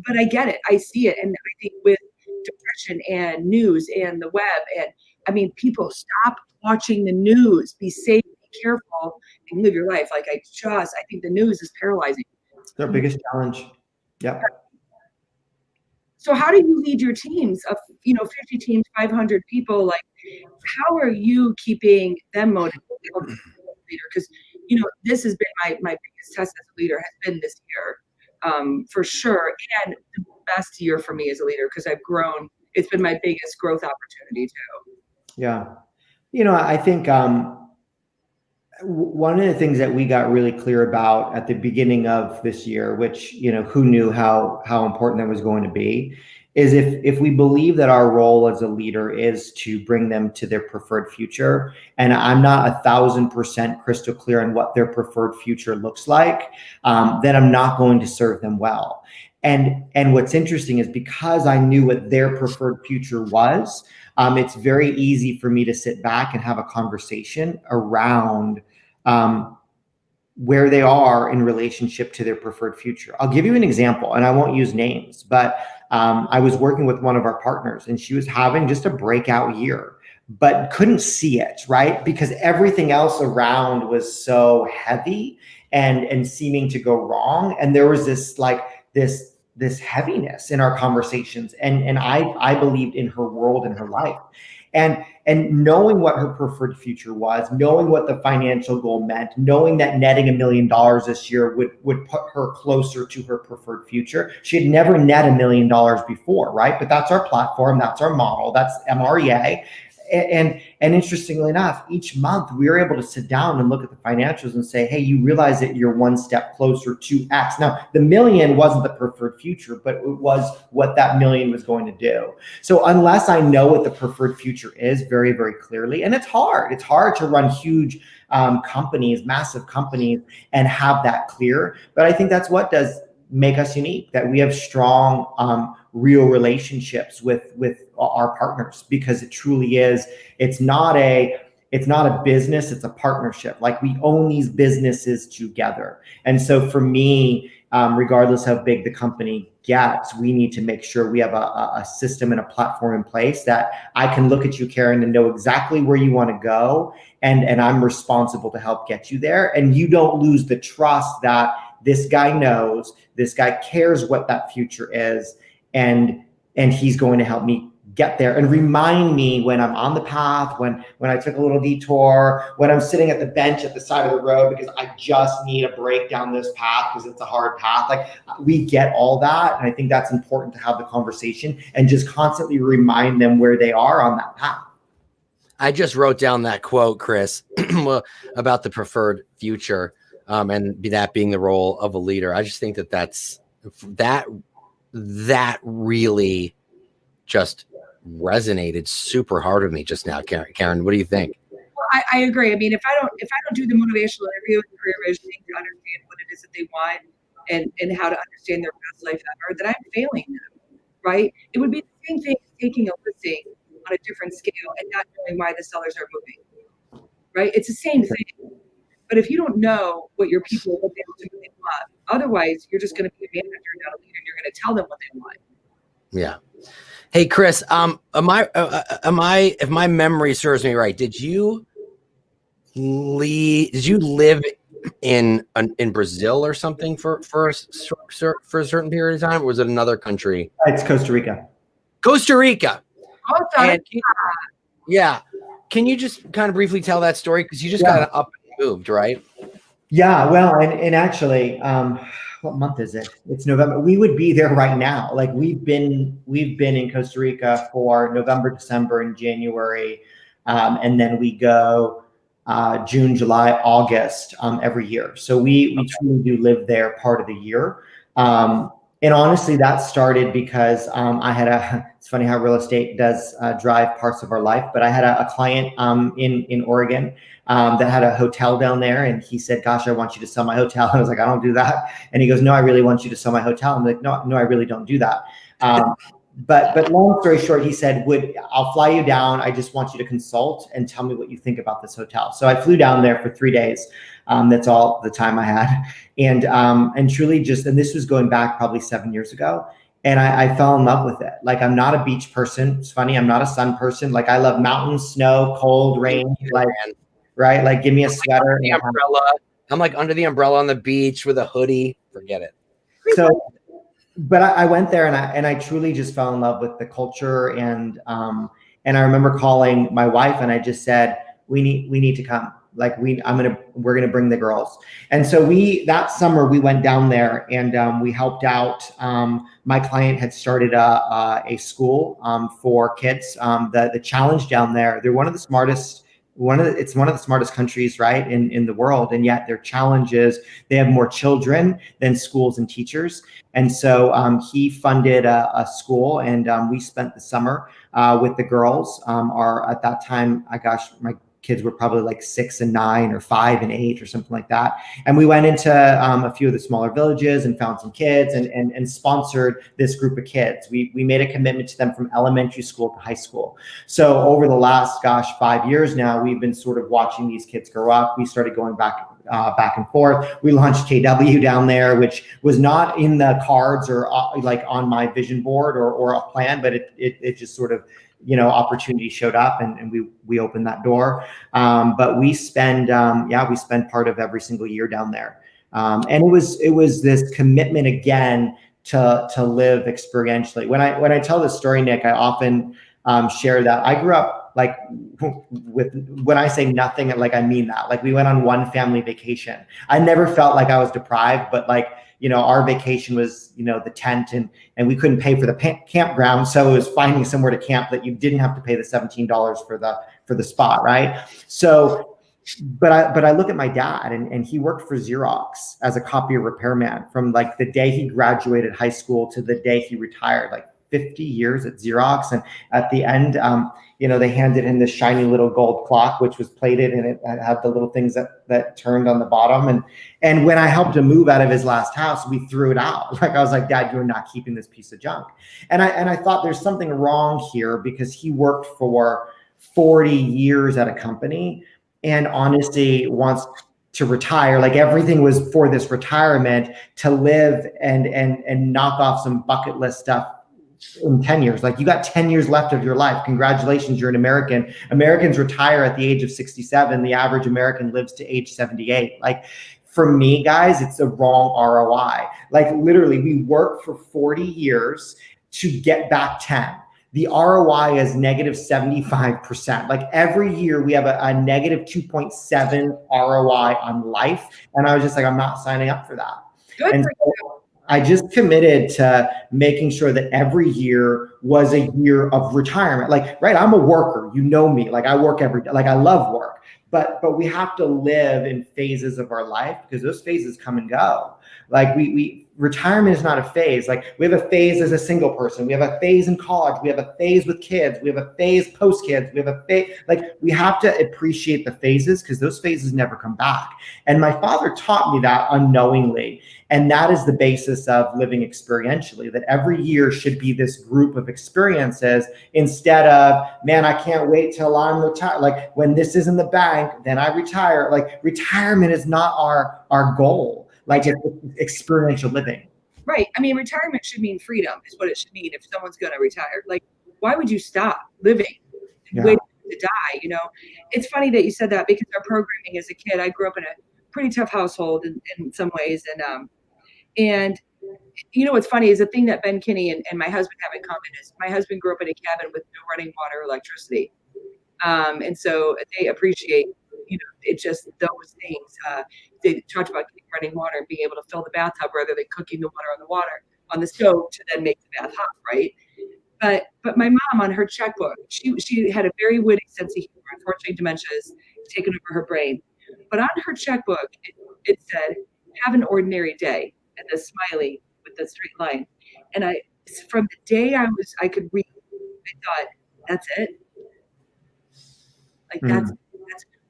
But I get it. I see it. And I think with depression and news and the web, and I mean, people, stop watching the news. Be safe, be careful, and live your life. Like, I think the news is paralyzing. It's their biggest challenge. Yeah. So how do you lead your teams of 50 teams, 500 people? Like, how are you keeping them motivated? Because this has been my biggest test as a leader, has been this year, for sure, and the best year for me as a leader, because I've grown. It's been my biggest growth opportunity too. Yeah, I think one of the things that we got really clear about at the beginning of this year, which who knew how important that was going to be, is if we believe that our role as a leader is to bring them to their preferred future, and I'm not 1,000% crystal clear on what their preferred future looks like, then I'm not going to serve them well. And what's interesting is, because I knew what their preferred future was, it's very easy for me to sit back and have a conversation around where they are in relationship to their preferred future. I'll give you an example, and I won't use names, but I was working with one of our partners, and she was having just a breakout year, but couldn't see it, right? Because everything else around was so heavy and seeming to go wrong. And there was this heaviness in our conversations. And I believed in her world and her life. And knowing what her preferred future was, knowing what the financial goal meant, knowing that netting $1 million this year would put her closer to her preferred future. She had never net $1 million before, right? But that's our platform, that's our model, that's MREA. And interestingly enough, each month we were able to sit down and look at the financials and say, hey, you realize that you're one step closer to X. Now, the million wasn't the preferred future, but it was what that million was going to do. So unless I know what the preferred future is very, very clearly, and it's hard to run huge companies, massive companies, and have that clear. But I think that's what does make us unique, that we have strong, real relationships with our partners, because it truly is, it's not a business, it's a partnership. Like, we own these businesses together. And so for me, regardless how big the company gets, we need to make sure we have a system and a platform in place that I can look at you, Karen, and know exactly where you want to go. And I'm responsible to help get you there. And you don't lose the trust that this guy knows, this guy cares what that future is, and he's going to help me get there and remind me when I'm on the path, when I took a little detour, when I'm sitting at the bench at the side of the road because I just need a break down this path because it's a hard path. Like, we get all that. And I think that's important to have the conversation and just constantly remind them where they are on that path. I just wrote down that quote, Chris, about the preferred future, and that being the role of a leader. I just think that that really just resonated super hard with me just now. Karen, what do you think? Well, I agree. I mean, if I don't do the motivational interview and career visioning to understand what it is that they want and how to understand their best life ever, then I'm failing them, right? It would be the same thing as taking a listing on a different scale and not knowing why the sellers are moving, right? It's the same thing. But if you don't know what your people, what they ultimately want, otherwise you're just going to be a manager, not a leader, and you're going to tell them what they want. Yeah. Hey, Chris, if my memory serves me right, did you live in Brazil or something for a certain period of time? Or was it another country? It's Costa Rica. Costa Rica. And, yeah. Can you just kind of briefly tell that story? Because you just got up and moved, right? Yeah. Well, and actually, what month is it? It's November. We would be there right now. Like we've been in Costa Rica for November, December, and January, and then we go June, July, August every year. So we truly do live there part of the year. And honestly, that started because I had it's funny how real estate does drive parts of our life, but I had a client in Oregon that had a hotel down there, and he said, gosh, I want you to sell my hotel. I was like, I don't do that. And he goes, no, I really want you to sell my hotel. I'm like, no, I really don't do that. But long story short, he said, I'll fly you down. I just want you to consult and tell me what you think about this hotel. So I flew down there for 3 days. That's all the time I had. And truly and this was going back probably 7 years ago. And I fell in love with it. Like, I'm not a beach person. It's funny. I'm not a sun person. Like, I love mountains, snow, cold, rain, like, right? Like, give me a sweater. The umbrella. I'm like under the umbrella on the beach with a hoodie. Forget it. So, but I went there and I truly just fell in love with the culture. And I remember calling my wife and I just said, we need to come. Like we're going to bring the girls. And so that summer we went down there and we helped out. My client had started a school for kids. The challenge down there, they're one of the smartest countries, right, in the world. And yet their challenge is they have more children than schools and teachers. And so he funded a school and we spent the summer with the girls. At that time, my kids were probably like 6 and 9 or 5 and 8 or something like that. And we went into a few of the smaller villages and found some kids and sponsored this group of kids. We made a commitment to them from elementary school to high school. So over the last, 5 years now, we've been sort of watching these kids grow up. We started going back and forth. We launched KW down there, which was not in the cards or like on my vision board or a plan, but it just sort of, opportunity showed up and we opened that door. But we spend part of every single year down there. And it was this commitment again to live experientially. When I tell this story, Nick, I often share that I grew up like when I say nothing, like I mean that. Like we went on one family vacation. I never felt like I was deprived, but like, our vacation was, the tent and we couldn't pay for the campground. So it was finding somewhere to camp that you didn't have to pay the $17 for the spot. Right. So, but I look at my dad and he worked for Xerox as a copier repairman from like the day he graduated high school to the day he retired, like 50 years at Xerox. And at the end, they handed him this shiny little gold clock, which was plated and it had the little things that turned on the bottom. And when I helped him move out of his last house, we threw it out. Like I was like, Dad, you're not keeping this piece of junk. And I thought there's something wrong here because he worked for 40 years at a company and honestly wants to retire. Like everything was for this retirement to live and knock off some bucket list stuff in 10 years. Like you got 10 years left of your life. Congratulations, you're an American. Americans retire at the age of 67. The average American lives to age 78. Like for me, guys, it's the wrong ROI. Like literally we work for 40 years to get back 10. The ROI is negative 75%. Like every year we have a negative 2.7 ROI on life. And I was just like, I'm not signing up for that. Good and for so you. I just committed to making sure that every year was a year of retirement. Like, right, I'm a worker, me, like I work every day, like I love work, but we have to live in phases of our life because those phases come and go. Like we retirement is not a phase. Like we have a phase as a single person. We have a phase in college. We have a phase with kids. We have a phase post kids. We have a phase, like we have to appreciate the phases because those phases never come back. And my father taught me that unknowingly. And that is the basis of living experientially, that every year should be this group of experiences instead of, man, I can't wait till I'm retired. Like when this is in the bank, then I retire. Like retirement is not our goal. Like it's experiential living. Right. I mean, retirement should mean freedom is what it should mean if someone's going to retire. Like, why would you stop living and wait to die? You know, it's funny that you said that because our programming as a kid, I grew up in a pretty tough household in some ways. And you know, what's funny is the thing that Ben Kinney and my husband have in common is my husband grew up in a cabin with no running water, or electricity. And so they appreciate, you know, it just those things. They talked about getting running water and being able to fill the bathtub rather than cooking the water on the stove to then make the bath hot, right? But my mom on her checkbook, she had a very witty sense of humor. Unfortunately, dementia has taken over her brain. But on her checkbook, it said, "Have an ordinary day," and the smiley with the straight line. And from the day I could read, I thought, that's it. Like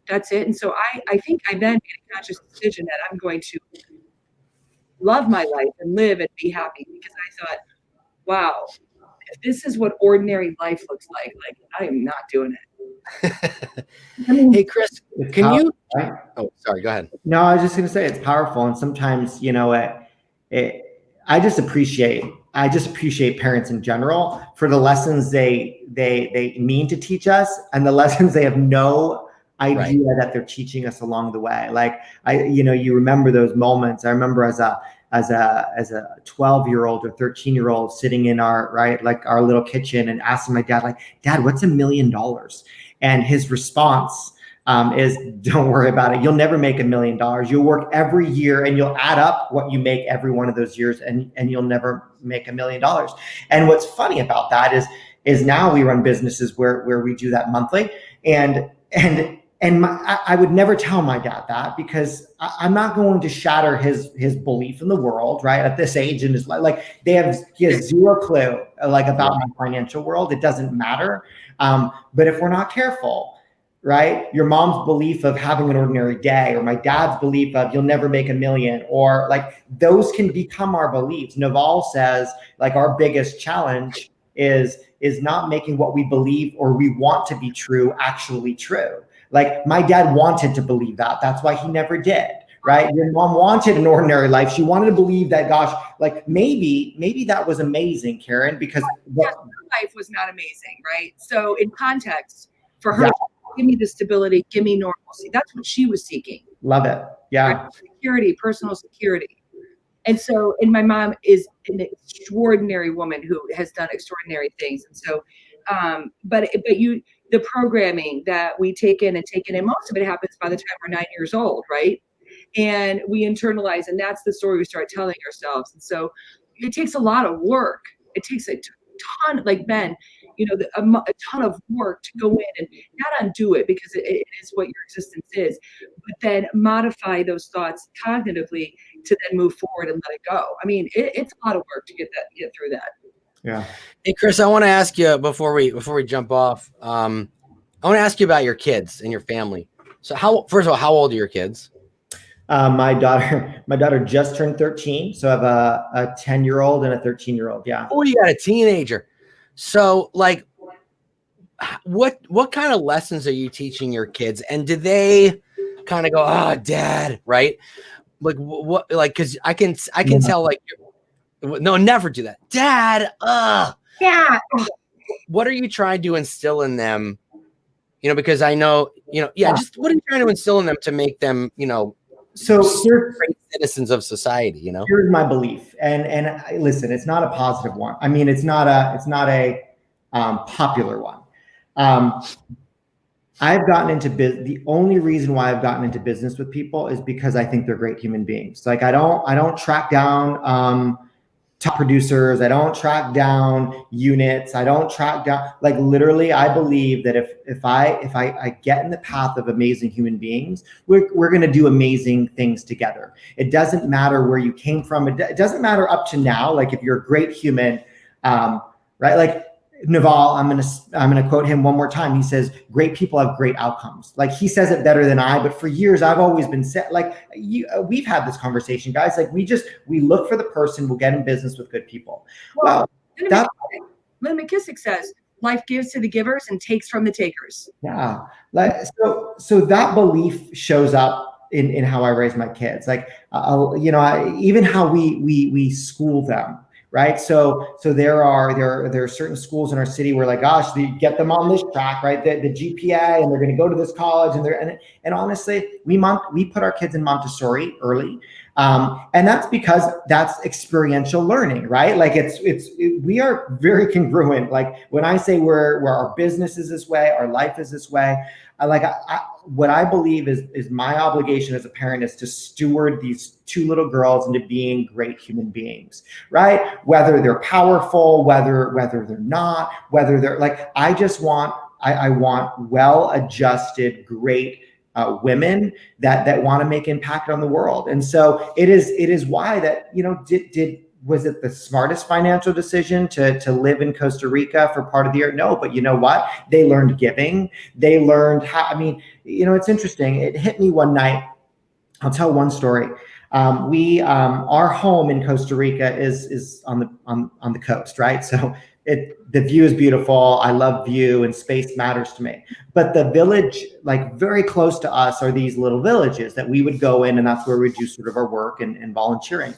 that's it. And so I think I then made a conscious decision that I'm going to love my life and live and be happy, because I thought, wow, if this is what ordinary life looks like I am not doing it. I mean, hey, Chris, can you? Right? Oh, sorry. Go ahead. No, I was just going to say it's powerful, and sometimes, you know, I just appreciate parents in general for the lessons they mean to teach us and the lessons they have no idea that they're teaching us along the way. Like you remember those moments. I remember as a 12-year-old or 13-year-old sitting in our little kitchen and asking my dad, like, "Dad, what's $1 million?" And his response is, "Don't worry about it. You'll never make $1 million. You'll work every year and you'll add up what you make every one of those years, and you'll never make $1 million." And what's funny about that is now we run businesses where we do that monthly, and I would never tell my dad that, because I'm not going to shatter his belief in the world, right? At this age in his life, like he has zero clue about my financial world. It doesn't matter. But if we're not careful, right? Your mom's belief of having an ordinary day, or my dad's belief of you'll never make $1 million, or like those can become our beliefs. Naval says like our biggest challenge is not making what we believe or we want to be true actually true. Like my dad wanted to believe that. That's why he never did. Right? Your mom wanted an ordinary life. She wanted to believe that, gosh, like maybe that was amazing, Karen, because her life was not amazing, right? So in context, for her, give me the stability, give me normalcy. That's what she was seeking. Love it. Yeah. Right? Security, personal security. And my mom is an extraordinary woman who has done extraordinary things. And so, but the programming that we take in, and most of it happens by the time we're 9 years old, right? And we internalize, and that's the story we start telling ourselves. And so it takes a lot of work. It takes a ton, like Ben, a ton of work to go in and not undo it, because it is what your existence is, but then modify those thoughts cognitively to then move forward and let it go. I mean, it's a lot of work to get through that. Yeah. Hey, Chris, I want to ask you before we jump off. I want to ask you about your kids and your family. So first of all, how old are your kids? My daughter just turned 13. So I have a 10-year-old and a 13-year-old. Yeah. Oh, you got a teenager. So like, what kind of lessons are you teaching your kids? And do they kind of go, "Oh, Dad," right? Like what, like, cause I can tell like, no, never do that. "Dad, Yeah. What are you trying to instill in them? Because I know, just what are you trying to instill in them to make them, so great citizens of society, Here's my belief, and listen, it's not a positive one. I mean, it's not a popular one. I've gotten into the only reason why I've gotten into business with people is because I think they're great human beings. Like I don't track down top producers. I don't track down units. I don't track down, like literally, I believe that if I get in the path of amazing human beings, we're going to do amazing things together. It doesn't matter where you came from. It doesn't matter up to now. Like if you're a great human, right? Like Naval, I'm gonna quote him one more time. He says, "Great people have great outcomes." Like he says it better than I. But for years, I've always been set. Like we've had this conversation, guys. Like we look for the person. We'll get in business with good people. Well, Lynn McKissick says, "Life gives to the givers and takes from the takers." Yeah. Like so that belief shows up in how I raise my kids. Like even how we school them. Right. So there are certain schools in our city where like, gosh, they get them on this track, right? The GPA, and they're going to go to this college, and honestly, we put our kids in Montessori early. And that's because that's experiential learning, right? Like we are very congruent. Like when I say where our business is this way, our life is this way, what I believe is my obligation as a parent is to steward these two little girls into being great human beings, right? Whether they're powerful, whether they're not, whether they're like, I want well-adjusted, great women that want to make impact on the world. And so it is why that, was it the smartest financial decision to live in Costa Rica for part of the year? No, but you know what? They learned giving. They learned how, it's interesting. It hit me one night. I'll tell one story. Our home in Costa Rica is on the coast, right? So the view is beautiful. I love view, and space matters to me. But the village, like very close to us, are these little villages that we would go in, and that's where we do sort of our work and volunteering.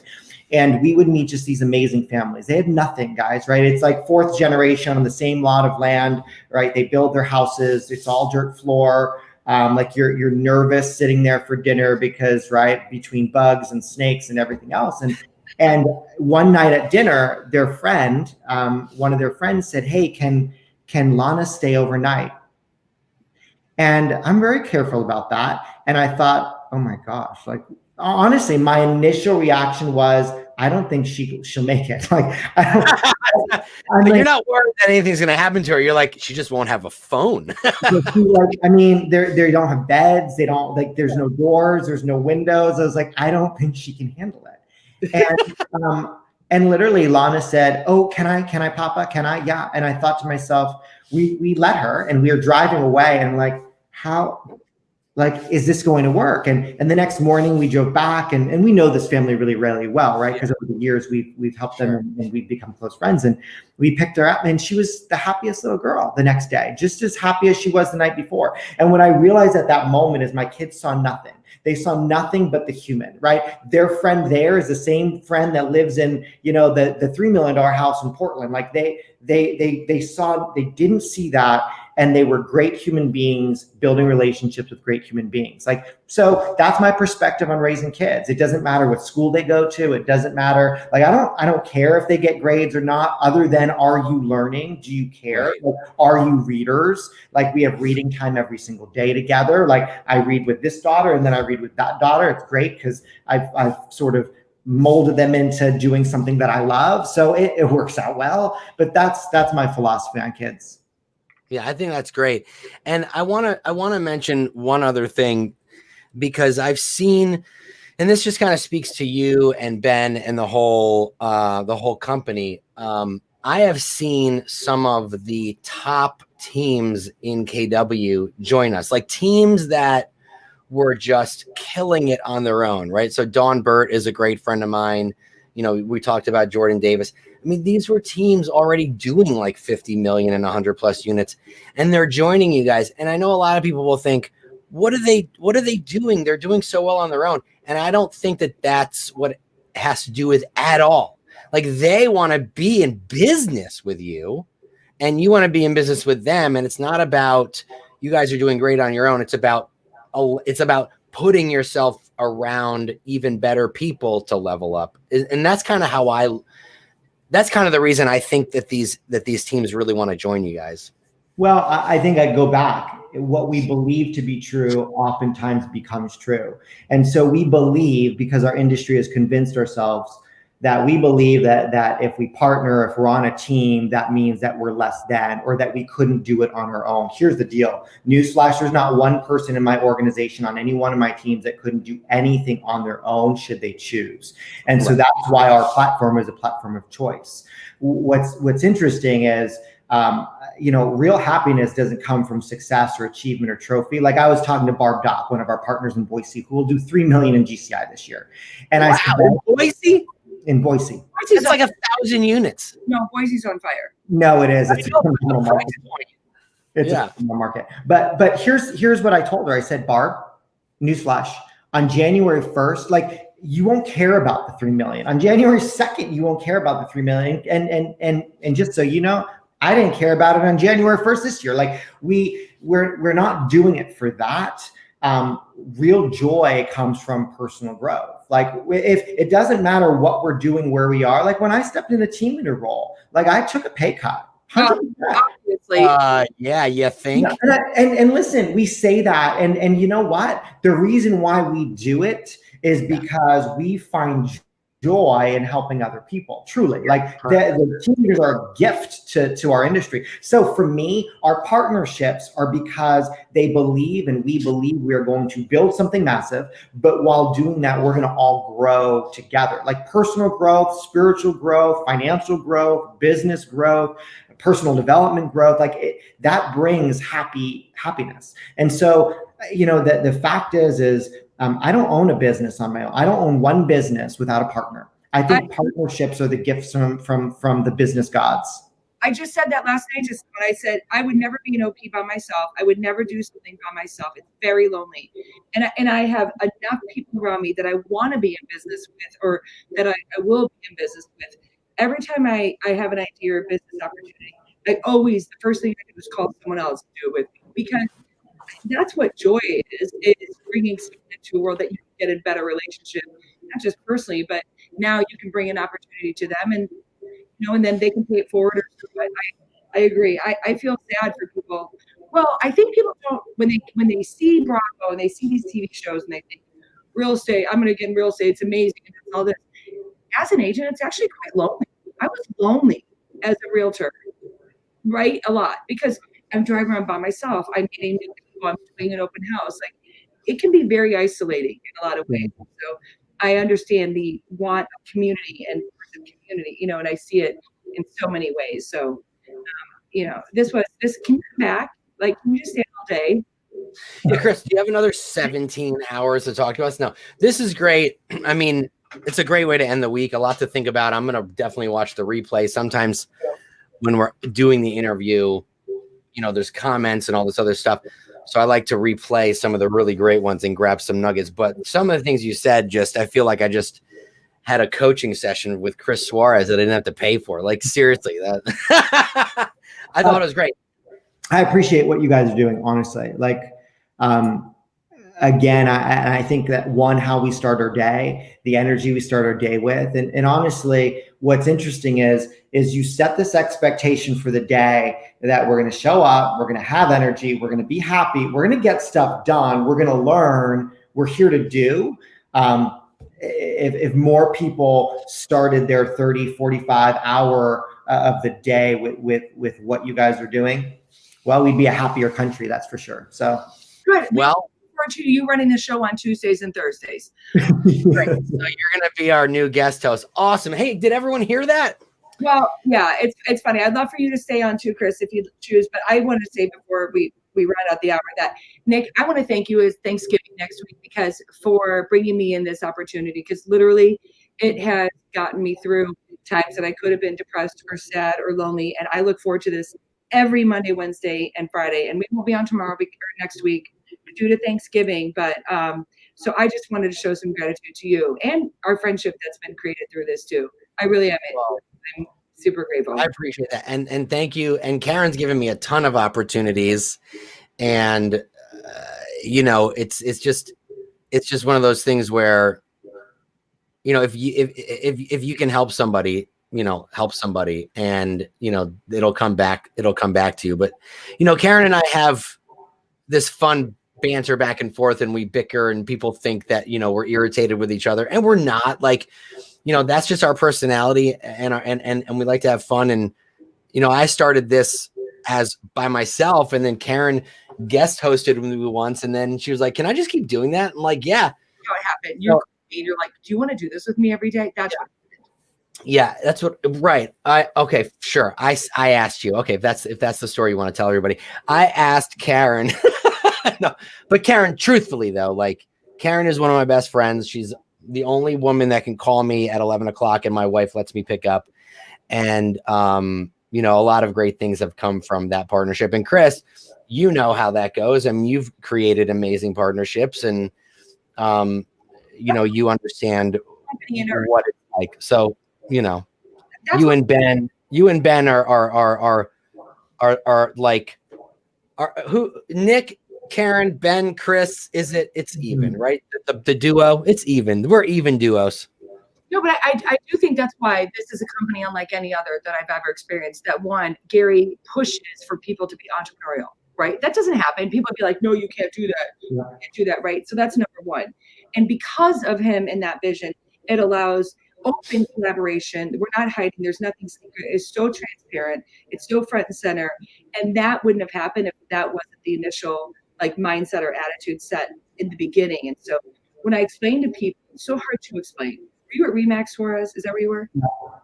And we would meet just these amazing families. They had nothing, guys, right? It's like fourth generation on the same lot of land, right? They build their houses. It's all dirt floor. Like you're nervous sitting there for dinner because, right, between bugs and snakes and everything else. And one night at dinner, one of their friends said, "Hey, can Lana stay overnight?" And I'm very careful about that. And I thought, oh my gosh, like, honestly, my initial reaction was, I don't think she'll make it. Like, you're not worried that anything's going to happen to her. You're like, she just won't have a phone. They don't have beds. They don't, like, there's no doors, there's no windows. I was like, I don't think she can handle it. And literally Lana said, "Oh, can I, Papa? Can I?" Yeah. And I thought to myself, we let her, and we were driving away, and like, how, like, is this going to work? And the next morning we drove back, and we know this family really, really well, right? Because over the years we've helped them, and we've become close friends. And we picked her up, and she was the happiest little girl the next day, just as happy as she was the night before. And what I realized at that moment is my kids saw nothing. They saw nothing but the human, right? Their friend there is the same friend that lives in, the $3 million house in Portland. Like they didn't see that. And they were great human beings building relationships with great human beings. Like, so that's my perspective on raising kids. It doesn't matter what school they go to. It doesn't matter. Like, I don't care if they get grades or not, other than, are you learning? Do you care? Like, are you readers? Like, we have reading time every single day together. Like, I read with this daughter, and then I read with that daughter. It's great because I've sort of molded them into doing something that I love. So it works out well. But that's my philosophy on kids. Yeah, I think that's great. And I want to mention one other thing, because I've seen, and this just kind of speaks to you and Ben and the whole company. I have seen some of the top teams in KW join us, like teams that were just killing it on their own, right? So Dawn Burt is a great friend of mine. We talked about Jordan Davis. I mean, these were teams already doing like 50 million and 100 plus units, and they're joining you guys. And I know a lot of people will think, what are they doing? They're doing so well on their own. And I don't think that that's what it has to do with at all. Like, they want to be in business with you, and you want to be in business with them. And it's not about, you guys are doing great on your own. It's about putting yourself around even better people to level up. And that's kind of that's kind of the reason I think that these teams really want to join you guys. Well, I think I'd go back. What we believe to be true oftentimes becomes true. And so we believe, because our industry has convinced ourselves that we believe that if we partner, if we're on a team, that means that we're less than, or that we couldn't do it on our own. Here's the deal. Newsflash, there's not one person in my organization on any one of my teams that couldn't do anything on their own should they choose. And so that's why our platform is a platform of choice. What's interesting is, real happiness doesn't come from success or achievement or trophy. Like I was talking to Barb Dock, one of our partners in Boise, who will do 3 million in GCI this year. And I said, Boise? In Boise. It's like 1,000 units. No, Boise's on fire. No, it is. It's a phenomenal market. It's Yeah. a phenomenal market. But here's what I told her. I said, Barb, newsflash, on January 1st, like you won't care about the 3 million. On January 2nd, you won't care about the 3 million. And just so you know, I didn't care about it on January 1st this year. Like we're not doing it for that. Real joy comes from personal growth. Like if it doesn't matter what we're doing, where we are, like when I stepped in the team leader role, like I took a pay cut. 100%. Obviously. Yeah, you think? And listen, we say that, and you know what? The reason why we do it is because we find joy in helping other people. Truly, like the team leaders are a gift to our industry. So for me, our partnerships are because they believe and we believe we are going to build something massive. But while doing that, we're going to all grow together, like personal growth, spiritual growth, financial growth, business growth, personal development growth. Like that brings happiness. And so, the fact is I don't own a business on my own. I don't own one business without a partner. I think partnerships are the gifts from the business gods. I just said that last night. Just when I said I would never be an OP by myself. I would never do something by myself. It's very lonely, and I have enough people around me that I want to be in business with, or that I will be in business with. Every time I have an idea or a business opportunity, the first thing I do is call someone else to do it with me, because that's what joy is bringing someone into a world that you can get a better relationship, not just personally, but now you can bring an opportunity to them, and and then they can pay it forward. I agree. I feel sad for people. Well, I think people don't, when they see Bravo and they see these TV shows and they think real estate, I'm going to get in real estate, it's amazing and all this. As an agent, it's actually quite lonely. I was lonely as a realtor, right? A lot, because I'm driving around by myself. I'm meeting new people. I'm doing an open house. Like it can be very isolating in a lot of ways. So I understand the want of community and community, and I see it in so many ways. So, this can you come back? Like, can you just stay all day? Yeah, Chris, do you have another 17 hours to talk to us? No, this is great. I mean, it's a great way to end the week. A lot to think about. I'm going to definitely watch the replay. Sometimes when we're doing the interview, there's comments and all this other stuff. So I like to replay some of the really great ones and grab some nuggets. But some of the things you said, I feel like I just had a coaching session with Chris Suarez that I didn't have to pay for. Like, seriously, that I thought it was great. I appreciate what you guys are doing, honestly. Like, again, I think that how we start our day, the energy we start our day with, and honestly, what's interesting is you set this expectation for the day that we're going to show up, we're going to have energy, we're going to be happy, we're going to get stuff done, we're going to learn, we're here to do. If more people started their 30, 45 hour of the day with what you guys are doing, well, we'd be a happier country, that's for sure. So good. Well, to you running the show on Tuesdays and Thursdays. Great. So you're going to be our new guest host. Awesome. Hey, did everyone hear that? Well, yeah, it's funny. I'd love for you to stay on too, Chris, if you choose. But I want to say before we run out the hour that, Nick, I want to thank you as Thanksgiving next week for bringing me in this opportunity, because literally it has gotten me through times that I could have been depressed or sad or lonely. And I look forward to this every Monday, Wednesday, and Friday. And we won't be on tomorrow or next week due to Thanksgiving. But so I just wanted to show some gratitude to you and our friendship that's been created through this too. I really am. I'm super grateful. I appreciate that. And thank you. And Karen's given me a ton of opportunities, and it's just one of those things where, if you can help somebody, help somebody, and, it'll come back to you. But, Karen and I have this fun banter back and forth, and we bicker, and people think that, we're irritated with each other, and we're not. Like, you know, that's just our personality, and we like to have fun. And you know, I started this as by myself, and then Karen guest hosted with me once, and then she was like, "Can I just keep doing that?" I'm like, "Yeah." How it happened. You're like, "Do you want to do this with me every day?" That's what. Yeah, that's what. Right. Okay, sure. I asked you. Okay, if that's the story you want to tell everybody, I asked Karen. No, but Karen, truthfully though, like Karen is one of my best friends. She's the only woman that can call me at 11 o'clock, and my wife lets me pick up. And you know, a lot of great things have come from that partnership. And Chris, you know how that goes. I mean, you've created amazing partnerships, and you know, you understand what it's like. So, you know, you and Ben are like, who, Nick, Karen, Ben, Chris, it's even, right? The duo, it's even. We're even duos. No, but I do think that's why this is a company unlike any other that I've ever experienced. That one, Gary pushes for people to be entrepreneurial, right? That doesn't happen. People be like, no, you can't do that. You can't do that, right? So that's number one. And because of him and that vision, it allows open collaboration. We're not hiding. There's nothing secret. It's so transparent. It's so front and center. And that wouldn't have happened if that wasn't the initial like mindset or attitude set in the beginning. And so when I explain to people, it's so hard to explain. Were you at Remax for us? Is that where you were?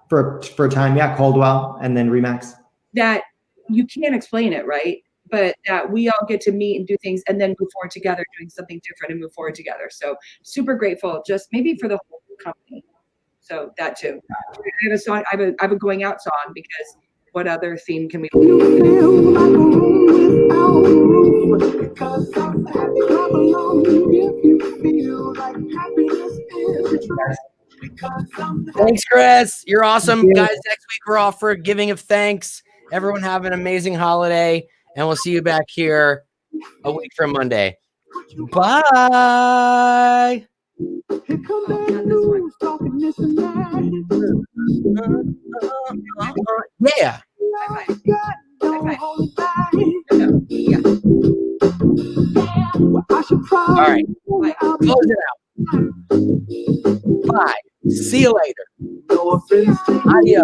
For a time, yeah, Coldwell and then Remax. That you can't explain it, right? But that we all get to meet and do things and then move forward together, doing something different and move forward together. So super grateful, just maybe for the whole company. So that too. I have a song. I have a going out song, because what other theme can we? Thanks, Chris. You're awesome, guys. Next week we're off for Giving of Thanks. Everyone have an amazing holiday, and we'll see you back here a week from Monday. Bye. Here come bad news, talking this and that. Yeah. God, don't hold it back. Yeah. Well, I should All right. probably Close it out. Bye. See you later. no offense to Adios.